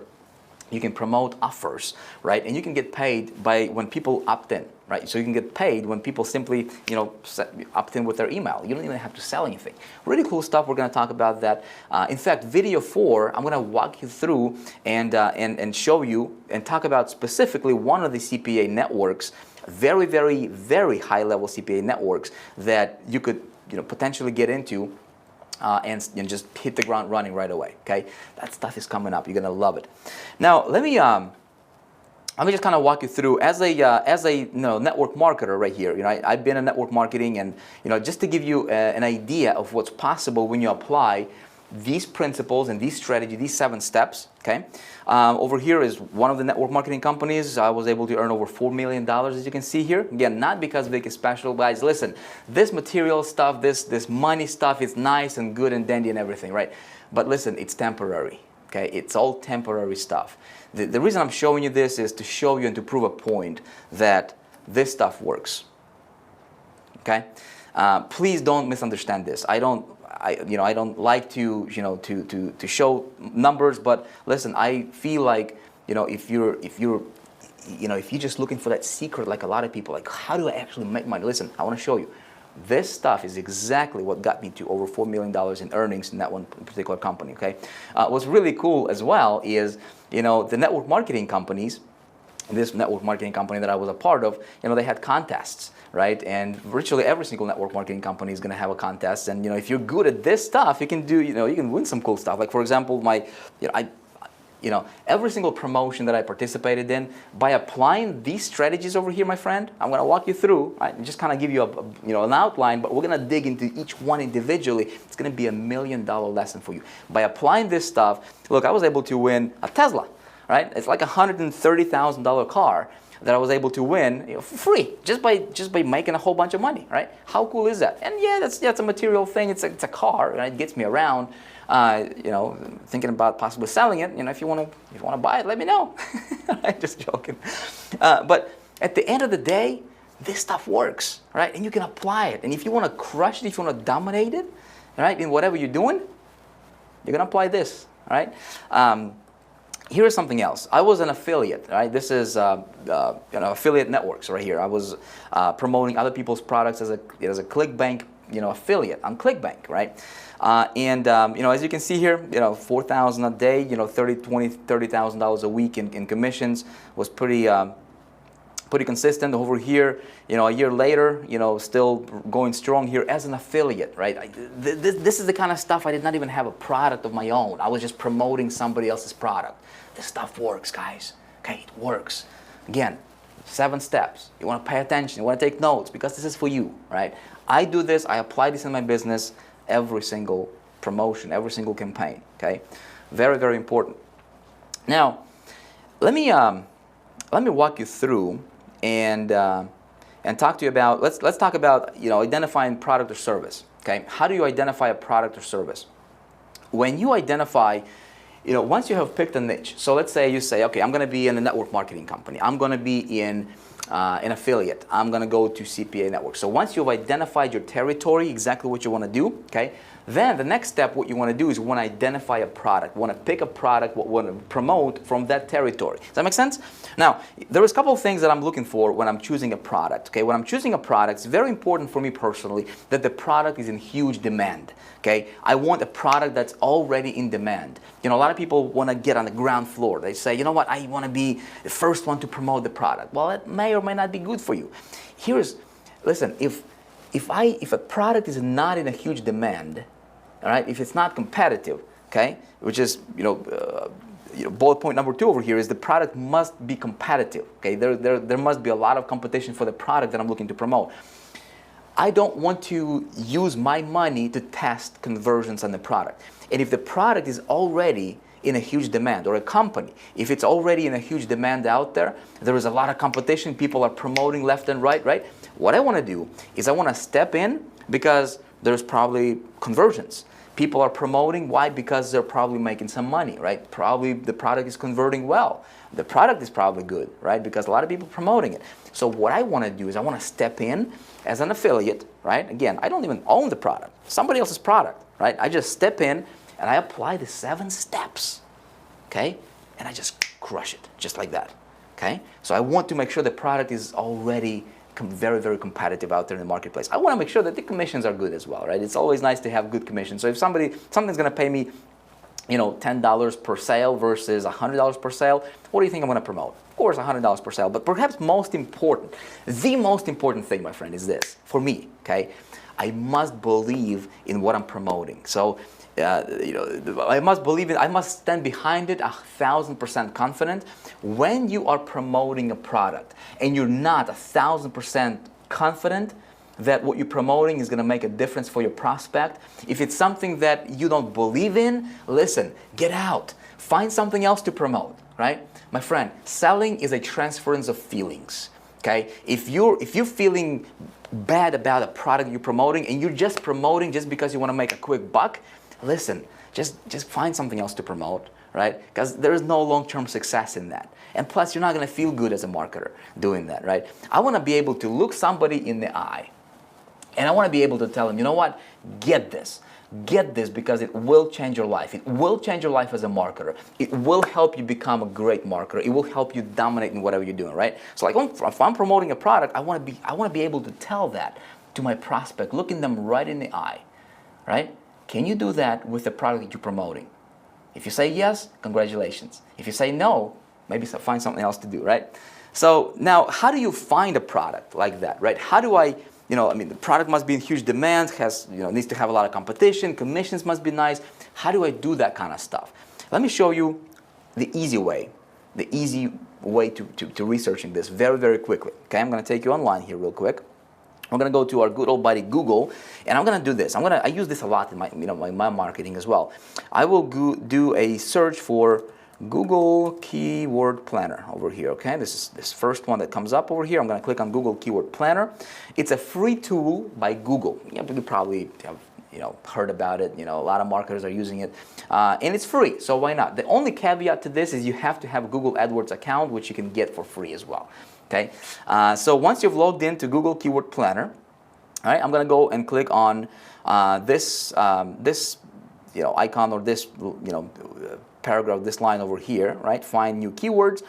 you can promote offers, right? And you can get paid by when people opt in, right? So you can get paid when people simply, opt in with their email. You don't even have to sell anything. Really cool stuff. We're going to talk about that. In fact, video 4, I'm going to walk you through and show you and talk about specifically one of the CPA networks, very, very, very high-level CPA networks that you could, potentially get into. And just hit the ground running right away. Okay, that stuff is coming up. You're gonna love it. Now let me just kind of walk you through as a network marketer right here. I've been in network marketing, and just to give you an idea of what's possible when you apply these principles and these strategies, these 7 steps. Okay, over here is one of the network marketing companies. I was able to earn over $4 million, as you can see here. Again, not because Vic is special, guys. Listen, this material stuff, this money stuff is nice and good and dandy and everything, right? But listen, it's temporary. Okay, it's all temporary stuff. The reason I'm showing you this is to show you and to prove a point that this stuff works. Okay, please don't misunderstand this. I don't like to to show numbers, but listen, I feel like if you're just looking for that secret, like a lot of people, like how do I actually make money? Listen, I want to show you. This stuff is exactly what got me to over $4 million in earnings in that one particular company. Okay, what's really cool as well is the network marketing companies. This network marketing company that I was a part of, they had contests, right? And virtually every single network marketing company is going to have a contest. And if you're good at this stuff, you can do, you can win some cool stuff. Like for example, every single promotion that I participated in, by applying these strategies over here, my friend, I'm going to walk you through. Right? Just kind of give you an outline, but we're going to dig into each one individually. It's going to be $1 million lesson for you. By applying this stuff, look, I was able to win a Tesla. Right? It's like a $130,000 car that I was able to win for free just by making a whole bunch of money. Right? How cool is that? And yeah, that's a material thing. It's a car. Right? It gets me around. Thinking about possibly selling it. If you want to buy it, let me know. I'm just joking. But at the end of the day, this stuff works, right? And you can apply it. And if you want to crush it, if you want to dominate it, right, in whatever you're doing, you're gonna apply this, right? Here's something else. I was an affiliate, right? This is affiliate networks right here. I was promoting other people's products as a ClickBank affiliate on ClickBank, right? As you can see here, $4,000 a day, $30,000 a week in commissions was pretty consistent. Over here, a year later, still going strong here as an affiliate, right? This is the kind of stuff I did not even have a product of my own. I was just promoting somebody else's product. This stuff works, guys. Okay, it works. Again, 7 steps. You want to pay attention. You want to take notes because this is for you, right? I do this. I apply this in my business. Every single promotion, every single campaign. Okay, very, very important. Now, let me walk you through and talk to you about, let's talk about, identifying product or service. Okay, how do you identify a product or service? When you identify, once you have picked a niche, so let's say you say, okay, I'm going to be in a network marketing company, I'm going to be in an affiliate, I'm going to go to CPA network. So once you've identified your territory, exactly what you want to do, okay, then the next step, what you want to do is you want to identify a product, want to pick a product, what want to promote from that territory. Does that make sense? Now, there is a couple of things that I'm looking for when I'm choosing a product. Okay, when I'm choosing a product, it's very important for me personally that the product is in huge demand. Okay, I want a product that's already in demand. A lot of people want to get on the ground floor. They say, you know what, I want to be the first one to promote the product. Well, it may or may not be good for you. Listen, if a product is not in a huge demand, all right, if it's not competitive, okay, which is, bullet point number 2 over here is the product must be competitive. Okay, there must be a lot of competition for the product that I'm looking to promote. I don't want to use my money to test conversions on the product. And if the product is already in a huge demand, or a company, if it's already in a huge demand out there, there is a lot of competition, people are promoting left and right? What I want to do is I want to step in because there's probably conversions. People are promoting. Why? Because they're probably making some money, right? Probably the product is converting well. The product is probably good, right? Because a lot of people are promoting it. So what I want to do is I want to step in as an affiliate, right? Again, I don't even own the product. Somebody else's product, right? I just step in and I apply the 7 steps, okay? And I just crush it, just like that, okay? So I want to make sure the product is already very, very competitive out there in the marketplace. I want to make sure that the commissions are good as well, right? It's always nice to have good commissions. So if something's going to pay me, $10 per sale versus $100 per sale, what do you think I'm going to promote? Of course, $100 per sale. But perhaps the most important thing, my friend, is this. For me, okay, I must believe in what I'm promoting. So, I must believe it. I must stand behind it 1,000% confident. When you are promoting a product and you're not 1,000% confident that what you're promoting is going to make a difference for your prospect, if it's something that you don't believe in, listen, get out. Find something else to promote, right? My friend, selling is a transference of feelings. Okay? If you're feeling bad about a product you're promoting and you're just promoting just because you want to make a quick buck, listen, just find something else to promote, right? Because there is no long-term success in that. And plus, you're not going to feel good as a marketer doing that, right? I want to be able to look somebody in the eye, and I want to be able to tell them, you know what? Get this. Get this because it will change your life. It will change your life as a marketer. It will help you become a great marketer. It will help you dominate in whatever you're doing, right? So like if I'm promoting a product, I want to be able to tell that to my prospect, looking them right in the eye, right? Can you do that with the product that you're promoting? If you say yes, congratulations. If you say no, maybe find something else to do, right? So now, how do you find a product like that, right? How do I, the product must be in huge demand, needs to have a lot of competition, commissions must be nice. How do I do that kind of stuff? Let me show you the easy way to researching this very, very quickly. Okay, I'm going to take you online here real quick. I'm going to go to our good old buddy Google, and I'm going to do this. I use this a lot in my marketing as well. I will do a search for Google Keyword Planner over here. Okay, this is this first one that comes up over here. I'm going to click on Google Keyword Planner. It's a free tool by Google. You probably have heard about it. A lot of marketers are using it, and it's free. So why not? The only caveat to this is you have to have a Google AdWords account, which you can get for free as well. Okay, so once you've logged into Google Keyword Planner, all right, I'm going to go and click on this icon or this paragraph, this line over here, right? Find new keywords.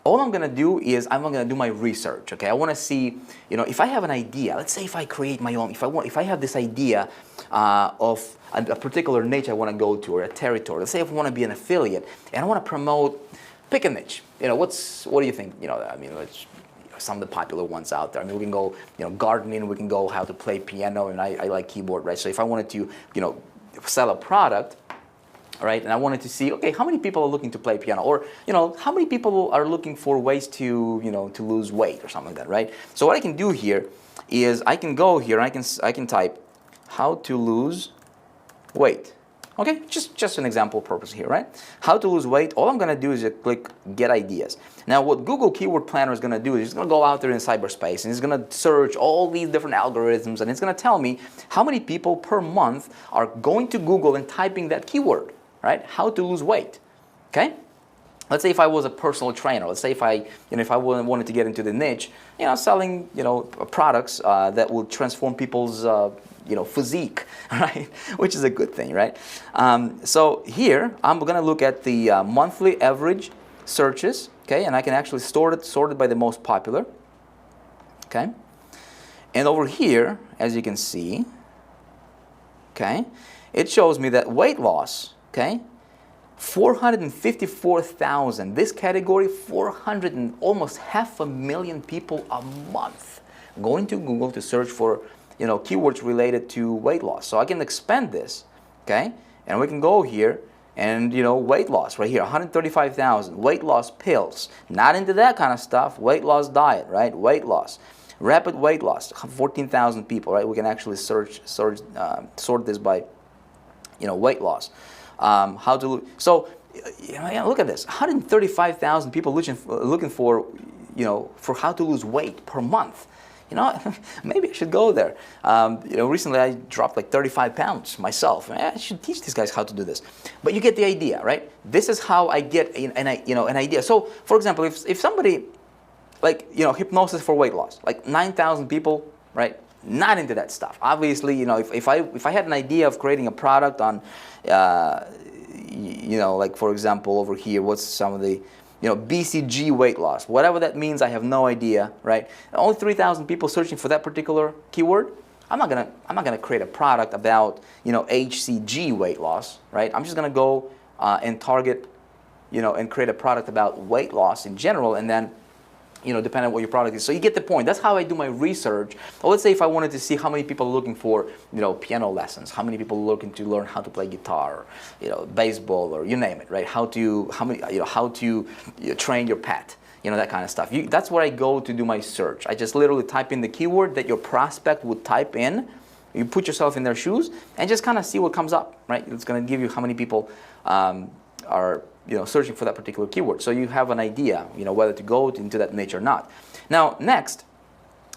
All I'm going to do is I'm going to do my research. Okay, I want to see, if I have an idea. Let's say if I create my own, if I have this idea of a particular niche I want to go to or a territory. Let's say if I want to be an affiliate and I want to promote, pick a niche. What do you think? Some of the popular ones out there. We can go, gardening. We can go how to play piano, and I like keyboard, right? So if I wanted to, sell a product, right, and I wanted to see, okay, how many people are looking to play piano, or how many people are looking for ways to, to lose weight or something like that, right? So what I can do here is I can go here and I can type how to lose weight. Okay, just an example purpose here, right? How to lose weight. All I'm going to do is just click Get Ideas. Now, what Google Keyword Planner is going to do is it's going to go out there in cyberspace and it's going to search all these different algorithms and it's going to tell me how many people per month are going to Google and typing that keyword, right? How to lose weight. Okay. Let's say if I was a personal trainer, let's say if I, if I wanted to get into the niche, selling, products that will transform people's, physique, right? Which is a good thing, right? So here, I'm going to look at the monthly average searches, okay? And I can actually sort it by the most popular, okay? And over here, as you can see, okay, it shows me that weight loss, okay, 454,000. This category, 400 and almost 500,000 people a month going to Google to search for, keywords related to weight loss. So I can expand this, okay? And we can go here and, weight loss right here, 135,000. Weight loss pills. Not into that kind of stuff. Weight loss diet, right? Weight loss. Rapid weight loss, 14,000 people, right? We can actually sort this by, weight loss. How to so look at this, 135,000 people looking for for how to lose weight per month. Maybe I should go there. Recently I dropped like 35 pounds myself. I should teach these guys how to do this. But you get the idea, right? This is how I get an idea. So for example, if somebody hypnosis for weight loss, like 9,000 people, right? Not into that stuff. Obviously, if I had an idea of creating a product on, like for example over here, what's some of the, BCG weight loss, whatever that means, I have no idea, right? Only 3,000 people searching for that particular keyword. I'm not gonna create a product about, HCG weight loss, right? I'm just gonna go and target, and create a product about weight loss in general, and then depending on what your product is. So you get the point. That's how I do my research. Or let's say if I wanted to see how many people are looking for, piano lessons, how many people are looking to learn how to play guitar, baseball, or you name it, right? How to train your pet, that kind of stuff. That's where I go to do my search. I just literally type in the keyword that your prospect would type in. You put yourself in their shoes and just kind of see what comes up, right? It's going to give you how many people are searching for that particular keyword. So you have an idea, whether to go into that niche or not. Now, next,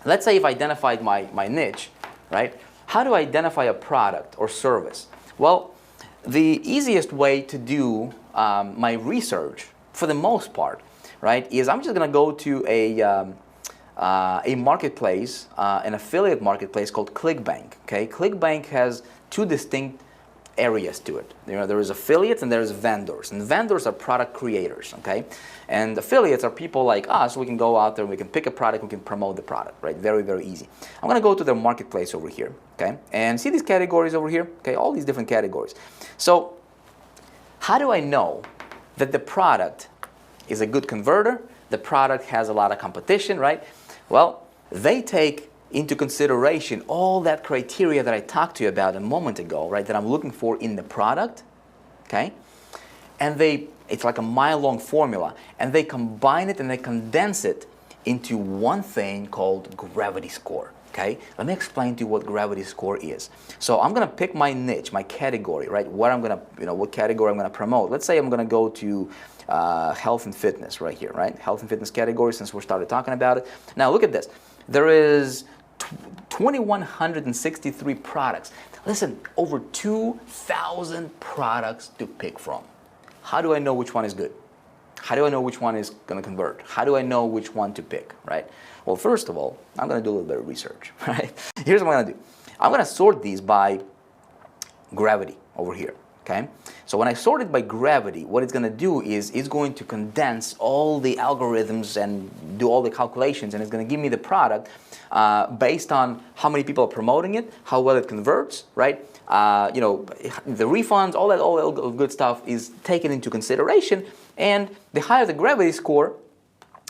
let's say I've identified my niche, right? How do I identify a product or service? Well, the easiest way to do my research, for the most part, right, is I'm just going to go to a marketplace, an affiliate marketplace called ClickBank. Okay, ClickBank has two distinct areas to it. There is affiliates and there is vendors, and vendors are product creators, okay? And affiliates are people like us. We can go out there and we can pick a product, we can promote the product, right? Very, very easy. I'm going to go to their marketplace over here, okay? And see these categories over here, okay? All these different categories. So how do I know that the product is a good converter? The product has a lot of competition, right? Well, they take into consideration all that criteria that I talked to you about a moment ago, right, that I'm looking for in the product, okay? And it's like a mile-long formula, and they combine it and they condense it into one thing called gravity score, okay? Let me explain to you what gravity score is. So I'm gonna pick my niche, my category, right, what category I'm gonna promote. Let's say I'm gonna go to health and fitness right here, right? Health and fitness category, since we started talking about it. Now look at this. There is 2,163 products. Listen, over 2,000 products to pick from. How do I know which one is good? How do I know which one is going to convert? How do I know which one to pick, right? Well, first of all, I'm going to do a little bit of research, right? Here's what I'm going to do. I'm going to sort these by gravity over here, okay? So when I sort it by gravity, what it's going to do is it's going to condense all the algorithms and do all the calculations, and it's going to give me the product based on how many people are promoting it, how well it converts, right? The refunds, all that good stuff is taken into consideration, and the higher the gravity score,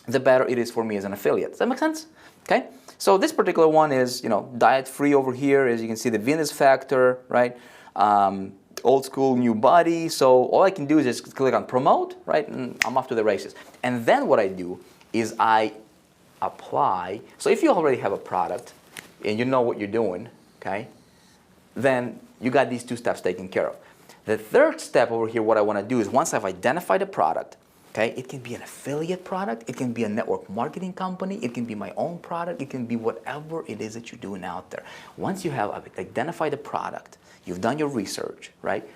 the better it is for me as an affiliate. Does that make sense? Okay. So this particular one is, diet-free over here. As you can see, the Venus factor, right? Old school, new body. So all I can do is just click on promote, right? And I'm off to the races. And then what I do is I apply. So if you already have a product and you know what you're doing, okay, then you got these two steps taken care of. The third step over here, what I want to do is once I've identified a product, okay, it can be an affiliate product, it can be a network marketing company, it can be my own product, it can be whatever it is that you're doing out there. Once you have identified a product, you've done your research, right?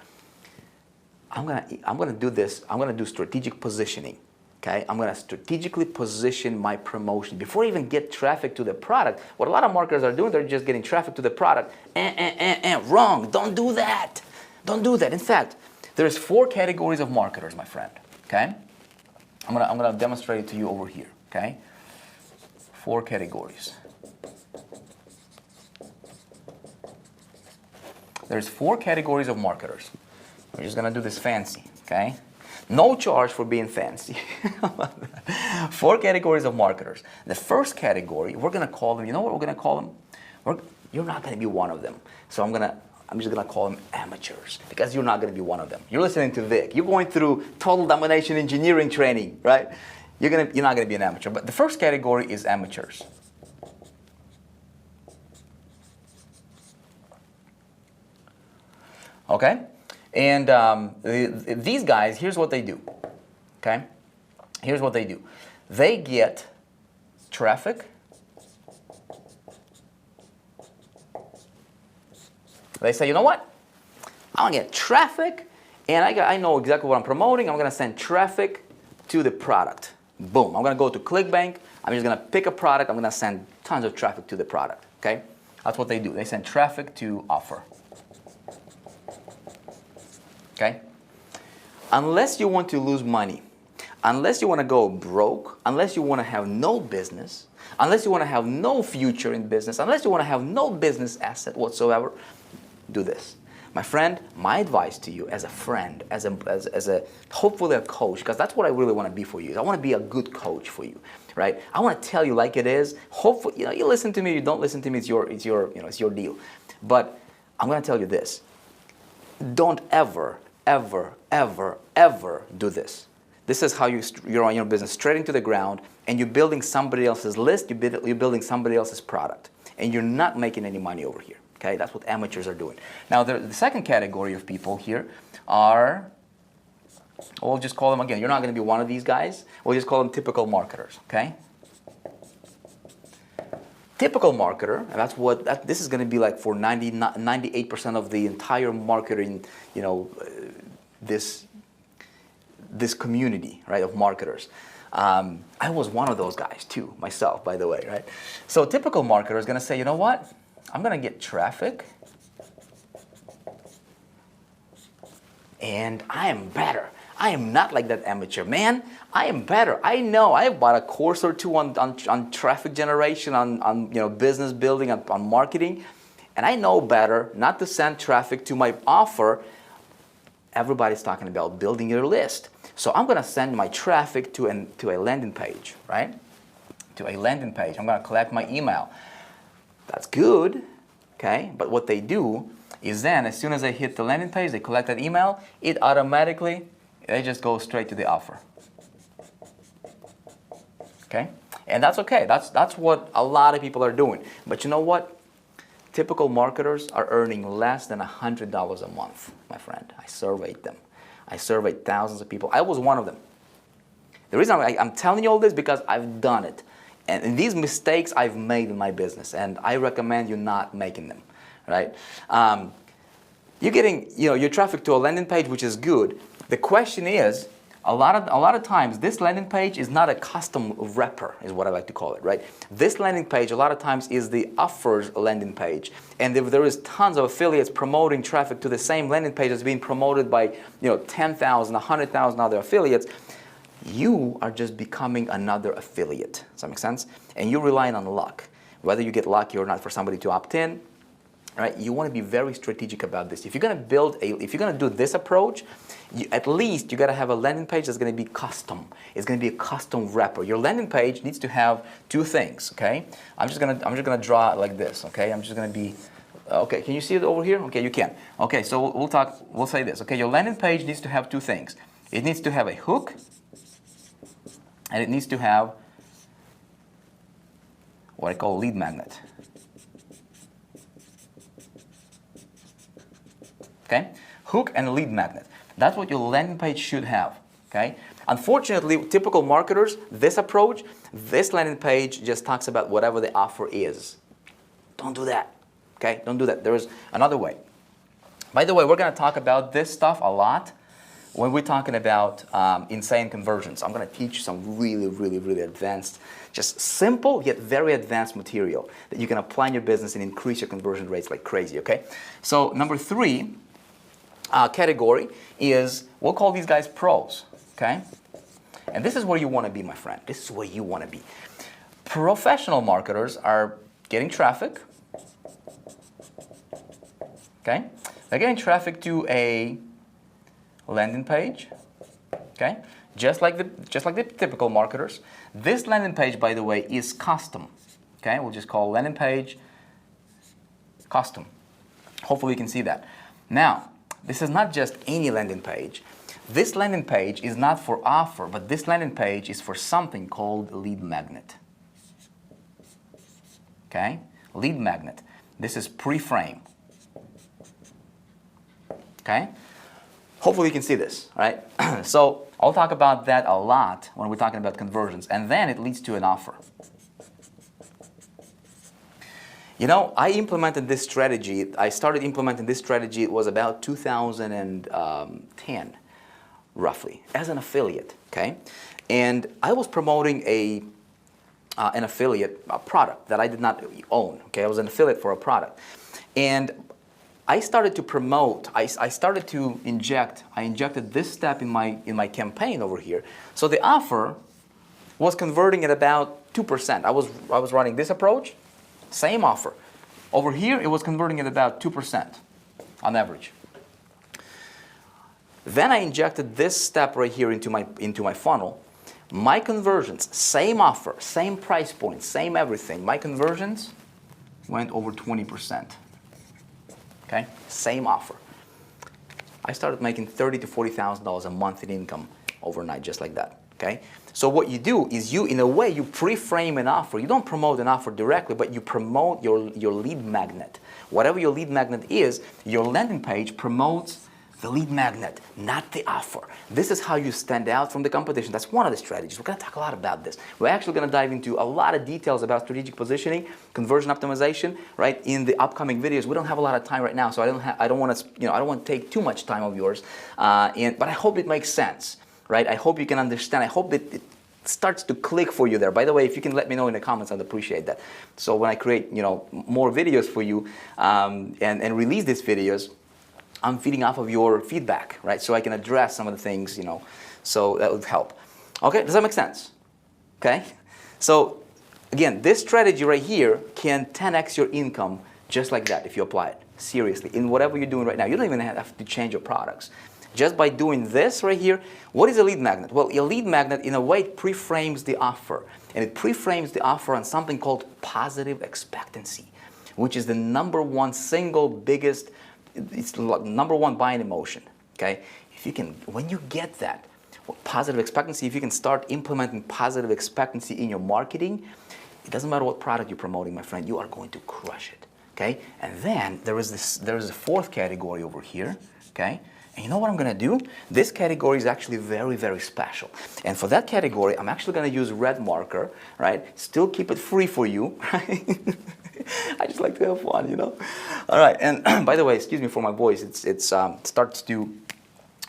I'm gonna do this. I'm gonna do strategic positioning. Okay, I'm gonna strategically position my promotion before I even get traffic to the product. What a lot of marketers are doing, they're just getting traffic to the product. Wrong. Don't do that. Don't do that. In fact, there's 4 categories of marketers, my friend. Okay, I'm gonna demonstrate it to you over here. Okay, 4 categories. There's 4 categories of marketers. We're just gonna do this fancy, okay? No charge for being fancy. 4 categories of marketers. The first category, we're gonna call them, you know what we're gonna call them? You're not gonna be one of them. So I'm just gonna call them amateurs, because you're not gonna be one of them. You're listening to Vic. You're going through Total Domination engineering training, right? You're not gonna be an amateur. But the first category is amateurs. Okay? And these guys, here's what they do. Okay? Here's what they do. They get traffic. They say, you know what? I'm going to get traffic, and I know exactly what I'm promoting. I'm going to send traffic to the product. Boom. I'm going to go to ClickBank. I'm just going to pick a product. I'm going to send tons of traffic to the product. Okay? That's what they do. They send traffic to offer. Okay? Unless you want to lose money, unless you want to go broke, unless you want to have no business, unless you want to have no future in business, unless you want to have no business asset whatsoever, do this. My friend, my advice to you as a friend, as a hopefully a coach, because that's what I really want to be for you. I want to be a good coach for you, right? I want to tell you like it is. Hopefully, you listen to me, you don't listen to me, it's your deal. But I'm going to tell you this. Don't ever do this. This is how you're on your business straight into the ground, and you're building somebody else's list, you're building somebody else's product, and you're not making any money over here. Okay, that's what amateurs are doing. Now, the second category of people here are, we'll just call them again. You're not going to be one of these guys. We'll just call them typical marketers. Okay. Typical marketer, and that's what this is going to be like for 98% of the entire marketing, this community, right, of marketers. I was one of those guys too, myself, by the way, right? So typical marketer is going to say, you know what? I'm going to get traffic, and I am better. I am not like that amateur, man. I am better. I know. I bought a course or two on traffic generation, on business building, on marketing, and I know better not to send traffic to my offer. Everybody's talking about building your list. So I'm going to send my traffic to a landing page, right? To a landing page. I'm going to collect my email. That's good, okay? But what they do is then, as soon as they hit the landing page, they collect that email, it automatically, they just go straight to the offer. Okay? And that's okay. That's what a lot of people are doing. But you know what? Typical marketers are earning less than $100 a month, my friend. I surveyed them. I surveyed thousands of people. I was one of them. The reason I'm telling you all this is because I've done it. And these mistakes I've made in my business, and I recommend you not making them, right? You're getting your traffic to a landing page, which is good. The question is, a lot of times, this landing page is not a custom wrapper, is what I like to call it, right? This landing page, a lot of times, is the offers landing page. And if there is tons of affiliates promoting traffic to the same landing page that's being promoted by 10,000, 100,000 other affiliates, you are just becoming another affiliate. Does that make sense? And you're relying on luck. Whether you get lucky or not for somebody to opt in, right? You want to be very strategic about this. If you're going to do this approach, at least you got to have a landing page that's going to be custom. It's going to be a custom wrapper. Your landing page needs to have 2 things. Okay? I'm just gonna draw it like this. Okay? I'm just going to be. Okay. Can you see it over here? Okay, you can. Okay. So we'll say this. Okay. Your landing page needs to have 2 things. It needs to have a hook. And it needs to have what I call a lead magnet. Okay? hook and lead magnet. That's what your landing page should have, okay? Unfortunately, typical marketers, this approach, this landing page just talks about whatever the offer is. Don't do that, okay? Don't do that. There is another way. By the way, we're going to talk about this stuff a lot when we're talking about insane conversions. I'm going to teach you some really, really, really advanced, just simple yet very advanced material that you can apply in your business and increase your conversion rates like crazy, okay? So number 3 category is, we'll call these guys pros, okay? And this is where you want to be, my friend. This is where you want to be. Professional marketers are getting traffic, okay? They're getting traffic to a landing page, okay? Just like the typical marketers. This landing page, by the way, is custom, okay? We'll just call landing page custom. Hopefully you can see that. Now, this is not just any landing page. This landing page is not for offer, but this landing page is for something called lead magnet, okay? Lead magnet. This is pre-frame, okay? Hopefully you can see this, right? So I'll talk about that a lot when we're talking about conversions, and then it leads to an offer. You know, I implemented this strategy. I started implementing this strategy, it was about 2010, roughly, as an affiliate, okay? And I was promoting an affiliate product that I did not own, okay? I was an affiliate for a product. And I started to promote, I started to I injected this step in my campaign over here. So the offer was converting at about 2%. I was running this approach, same offer. Over here, it was converting at about 2% on average. Then I injected this step right here into my funnel. My conversions, same offer, same price point, same everything. My conversions went over 20%. Okay, same offer. I started making $30,000 to $40,000 a month in income overnight, just like that. Okay, so what you do is in a way, you pre-frame an offer. You don't promote an offer directly, but you promote your lead magnet. Whatever your lead magnet is, your landing page promotes the lead magnet, not the offer. This is how you stand out from the competition. That's one of the strategies. We're going to talk a lot about this. We're actually going to dive into a lot of details about strategic positioning, conversion optimization, right? In the upcoming videos. We don't have a lot of time right now, so I don't want to take too much time of yours. But I hope it makes sense, right? I hope you can understand. I hope it starts to click for you there. By the way, if you can let me know in the comments, I'd appreciate that. So when I create, more videos for you and release these videos, I'm feeding off of your feedback, right? So I can address some of the things, so that would help. Okay, does that make sense? Okay, so again, this strategy right here can 10x your income just like that if you apply it seriously in whatever you're doing right now. You don't even have to change your products. Just by doing this right here, what is a lead magnet? Well, a lead magnet, in a way, it pre-frames the offer. And it pre-frames the offer on something called positive expectancy, which is the number one single biggest, it's number one buying emotion, okay? If you can, when you get that, positive expectancy, if you can start implementing positive expectancy in your marketing, it doesn't matter what product you're promoting, my friend, you are going to crush it, okay? And then there is a fourth category over here, okay? And you know what I'm going to do? This category is actually very, very special. And for that category, I'm actually going to use red marker, right? Still keep it free for you, right? I just like to have fun, All right, and by the way, excuse me for my voice. It starts to be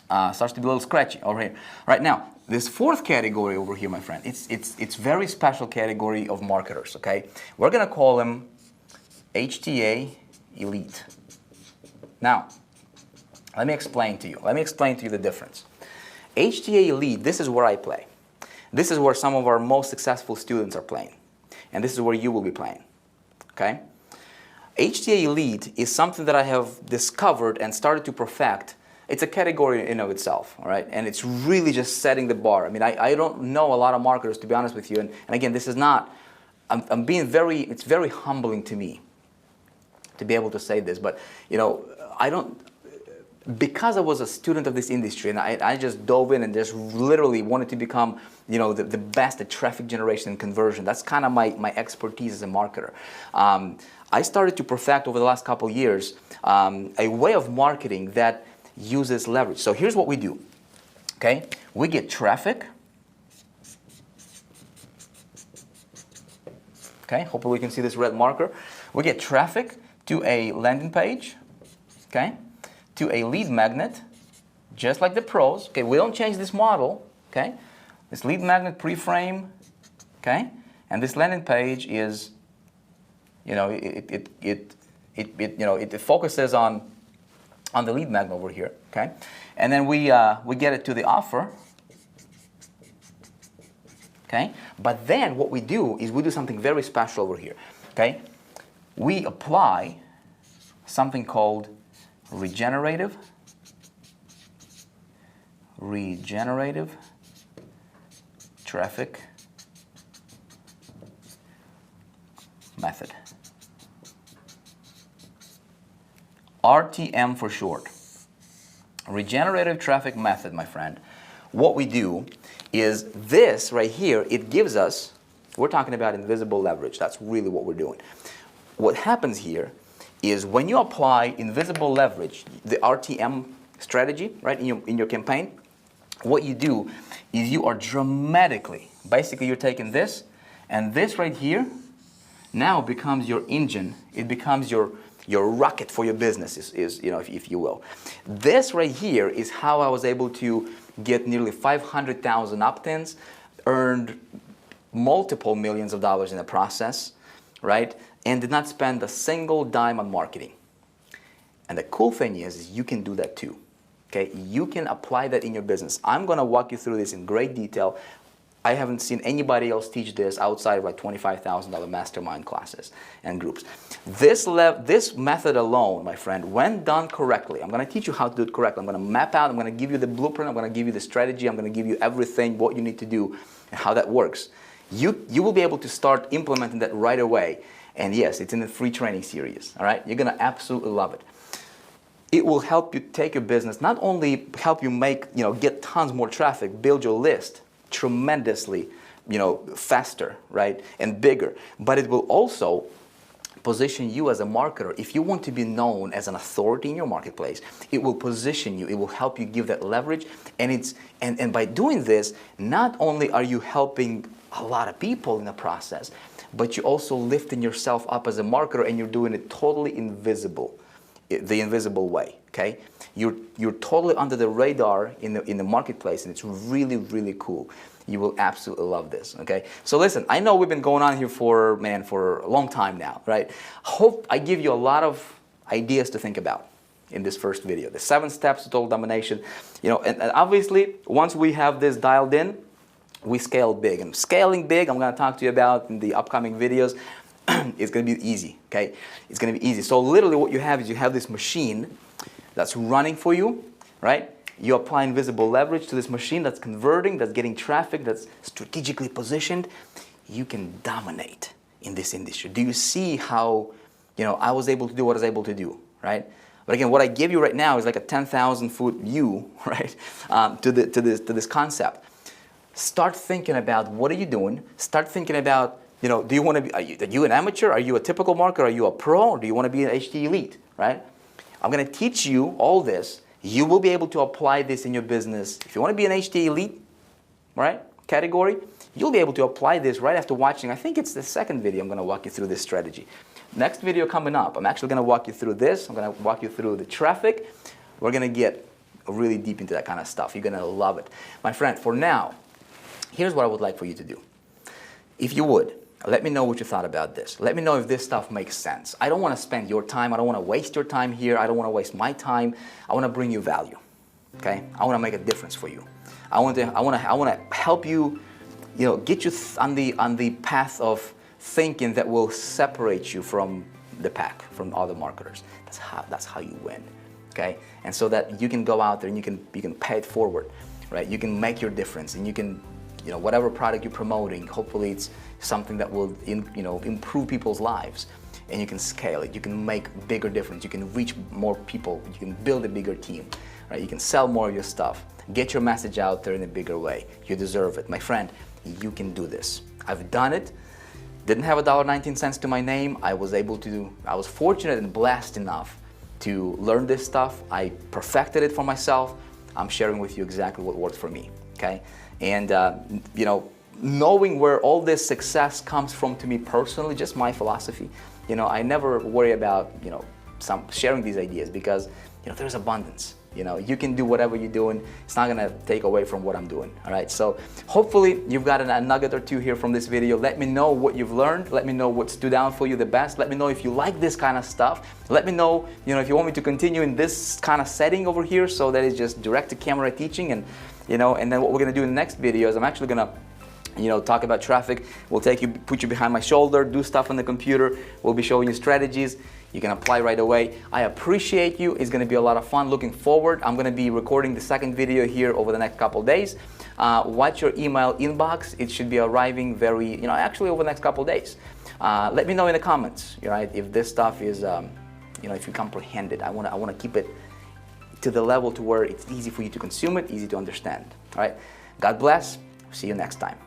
a little scratchy over here. Right now, this fourth category over here, my friend, it's very special category of marketers. Okay, we're gonna call them HTA Elite. Now, let me explain to you. Let me explain to you the difference. HTA Elite. This is where I play. This is where some of our most successful students are playing, and this is where you will be playing. Okay? HTA Elite is something that I have discovered and started to perfect. It's a category in and of itself, all right? And it's really just setting the bar. I mean, I don't know a lot of marketers, to be honest with you. And again, this is not, I'm being it's very humbling to me to be able to say this. But, because I was a student of this industry and I just dove in and just literally wanted to become, the best at traffic generation and conversion. That's kind of my expertise as a marketer. I started to perfect over the last couple of years a way of marketing that uses leverage. So here's what we do, okay? We get traffic, okay? Hopefully we can see this red marker. We get traffic to a landing page, okay? To a lead magnet, just like the pros, okay? We don't change this model, okay? This lead magnet pre-frame, okay? And this landing page is, you know, it focuses on the lead magnet over here, okay? And then we get it to the offer, okay? But then what we do is we do something very special over here, okay? We apply something called regenerative traffic method. RTM for short. Regenerative traffic method, my friend. What we do is this right here, it gives us, we're talking about invisible leverage. That's really what we're doing. What happens here is when you apply invisible leverage, the RTM strategy, right, in your campaign, what you do is you are dramatically, basically you're taking this, and this right here now becomes your engine. It becomes your rocket for your business, is you know, if you will. This right here is how I was able to get nearly 500,000 opt-ins, earned multiple millions of dollars in the process, right? And did not spend a single dime on marketing. And the cool thing is you can do that too. Okay, you can apply that in your business. I'm going to walk you through this in great detail. I haven't seen anybody else teach this outside of like $25,000 mastermind classes and groups. This method alone, my friend, when done correctly, I'm going to teach you how to do it correctly. I'm going to map out, I'm going to give you the blueprint, I'm going to give you the strategy, I'm going to give you everything, what you need to do, and how that works. You will be able to start implementing that right away. And yes, it's in the free training series, all right? You're going to absolutely love it. It will help you take your business, not only help you make, get tons more traffic, build your list tremendously, faster, right, and bigger, but it will also position you as a marketer. If you want to be known as an authority in your marketplace, it will position you, it will help you give that leverage, and by doing this, not only are you helping a lot of people in the process, but you're also lifting yourself up as a marketer, and you're doing it totally invisible. The invisible way, okay? You're totally under the radar in the marketplace, and it's really, really cool. You will absolutely love this, okay? So listen, I know we've been going on here for a long time now, right? Hope I give you a lot of ideas to think about in this first video. The 7 steps to total domination, and obviously once we have this dialed in, we scale big. And scaling big, I'm going to talk to you about in the upcoming videos. It's going to be easy, okay? It's going to be easy. So literally what you have is you have this machine that's running for you, right? You apply invisible leverage to this machine that's converting, that's getting traffic, that's strategically positioned. You can dominate in this industry. Do you see how, I was able to do what I was able to do, right? But again, what I give you right now is like a 10,000-foot view, right, to this concept. Start thinking about what are you doing. Start thinking about, do you want to be, are you an amateur? Are you a typical marketer? Are you a pro? Or do you want to be an HT elite, right? I'm going to teach you all this. You will be able to apply this in your business. If you want to be an HT elite, right, category, you'll be able to apply this right after watching. I think it's the second video I'm going to walk you through this strategy. Next video coming up, I'm actually going to walk you through this. I'm going to walk you through the traffic. We're going to get really deep into that kind of stuff. You're going to love it. My friend, for now, here's what I would like for you to do. If you would, let me know what you thought about this. Let me know if this stuff makes sense. I don't want to spend your time. I don't want to waste your time here. I don't want to waste my time. I want to bring you value. Okay? I want to make a difference for you. I want to help you, get you on the path of thinking that will separate you from the pack, from other marketers. That's how you win. Okay? And so that you can go out there and you can pay it forward, right? You can make your difference, and you can, whatever product you're promoting, hopefully it's something that will improve people's lives, and you can scale it. You can make bigger difference. You can reach more people. You can build a bigger team, right? You can sell more of your stuff. Get your message out there in a bigger way. You deserve it. My friend, you can do this. I've done it. Didn't have $1.19 to my name. I was fortunate and blessed enough to learn this stuff. I perfected it for myself. I'm sharing with you exactly what worked for me, okay? And, you know, knowing where all this success comes from to me personally, just my philosophy, you know, I never worry about, you know, sharing these ideas because, you know, there's abundance. You know, you can do whatever you're doing. It's not gonna take away from what I'm doing, all right? So hopefully you've got a nugget or two here from this video. Let me know what you've learned. Let me know what stood out for you the best. Let me know if you like this kind of stuff. Let me know, you know, if you want me to continue in this kind of setting over here, so that is just direct to camera teaching. And, you know, and then what we're gonna do in the next video is I'm actually gonna, you know, talk about traffic. We'll put you behind my shoulder, do stuff on the computer. We'll be showing you strategies you can apply right away. I appreciate you. It's going to be a lot of fun. Looking forward. I'm going to be recording the second video here over the next couple days. Watch your email inbox. It should be arriving very, you know, actually over the next couple days. Let me know in the comments, right, if this stuff is, you know, if you comprehend it. I want to keep it to the level to where it's easy for you to consume it, easy to understand. All right. God bless. See you next time.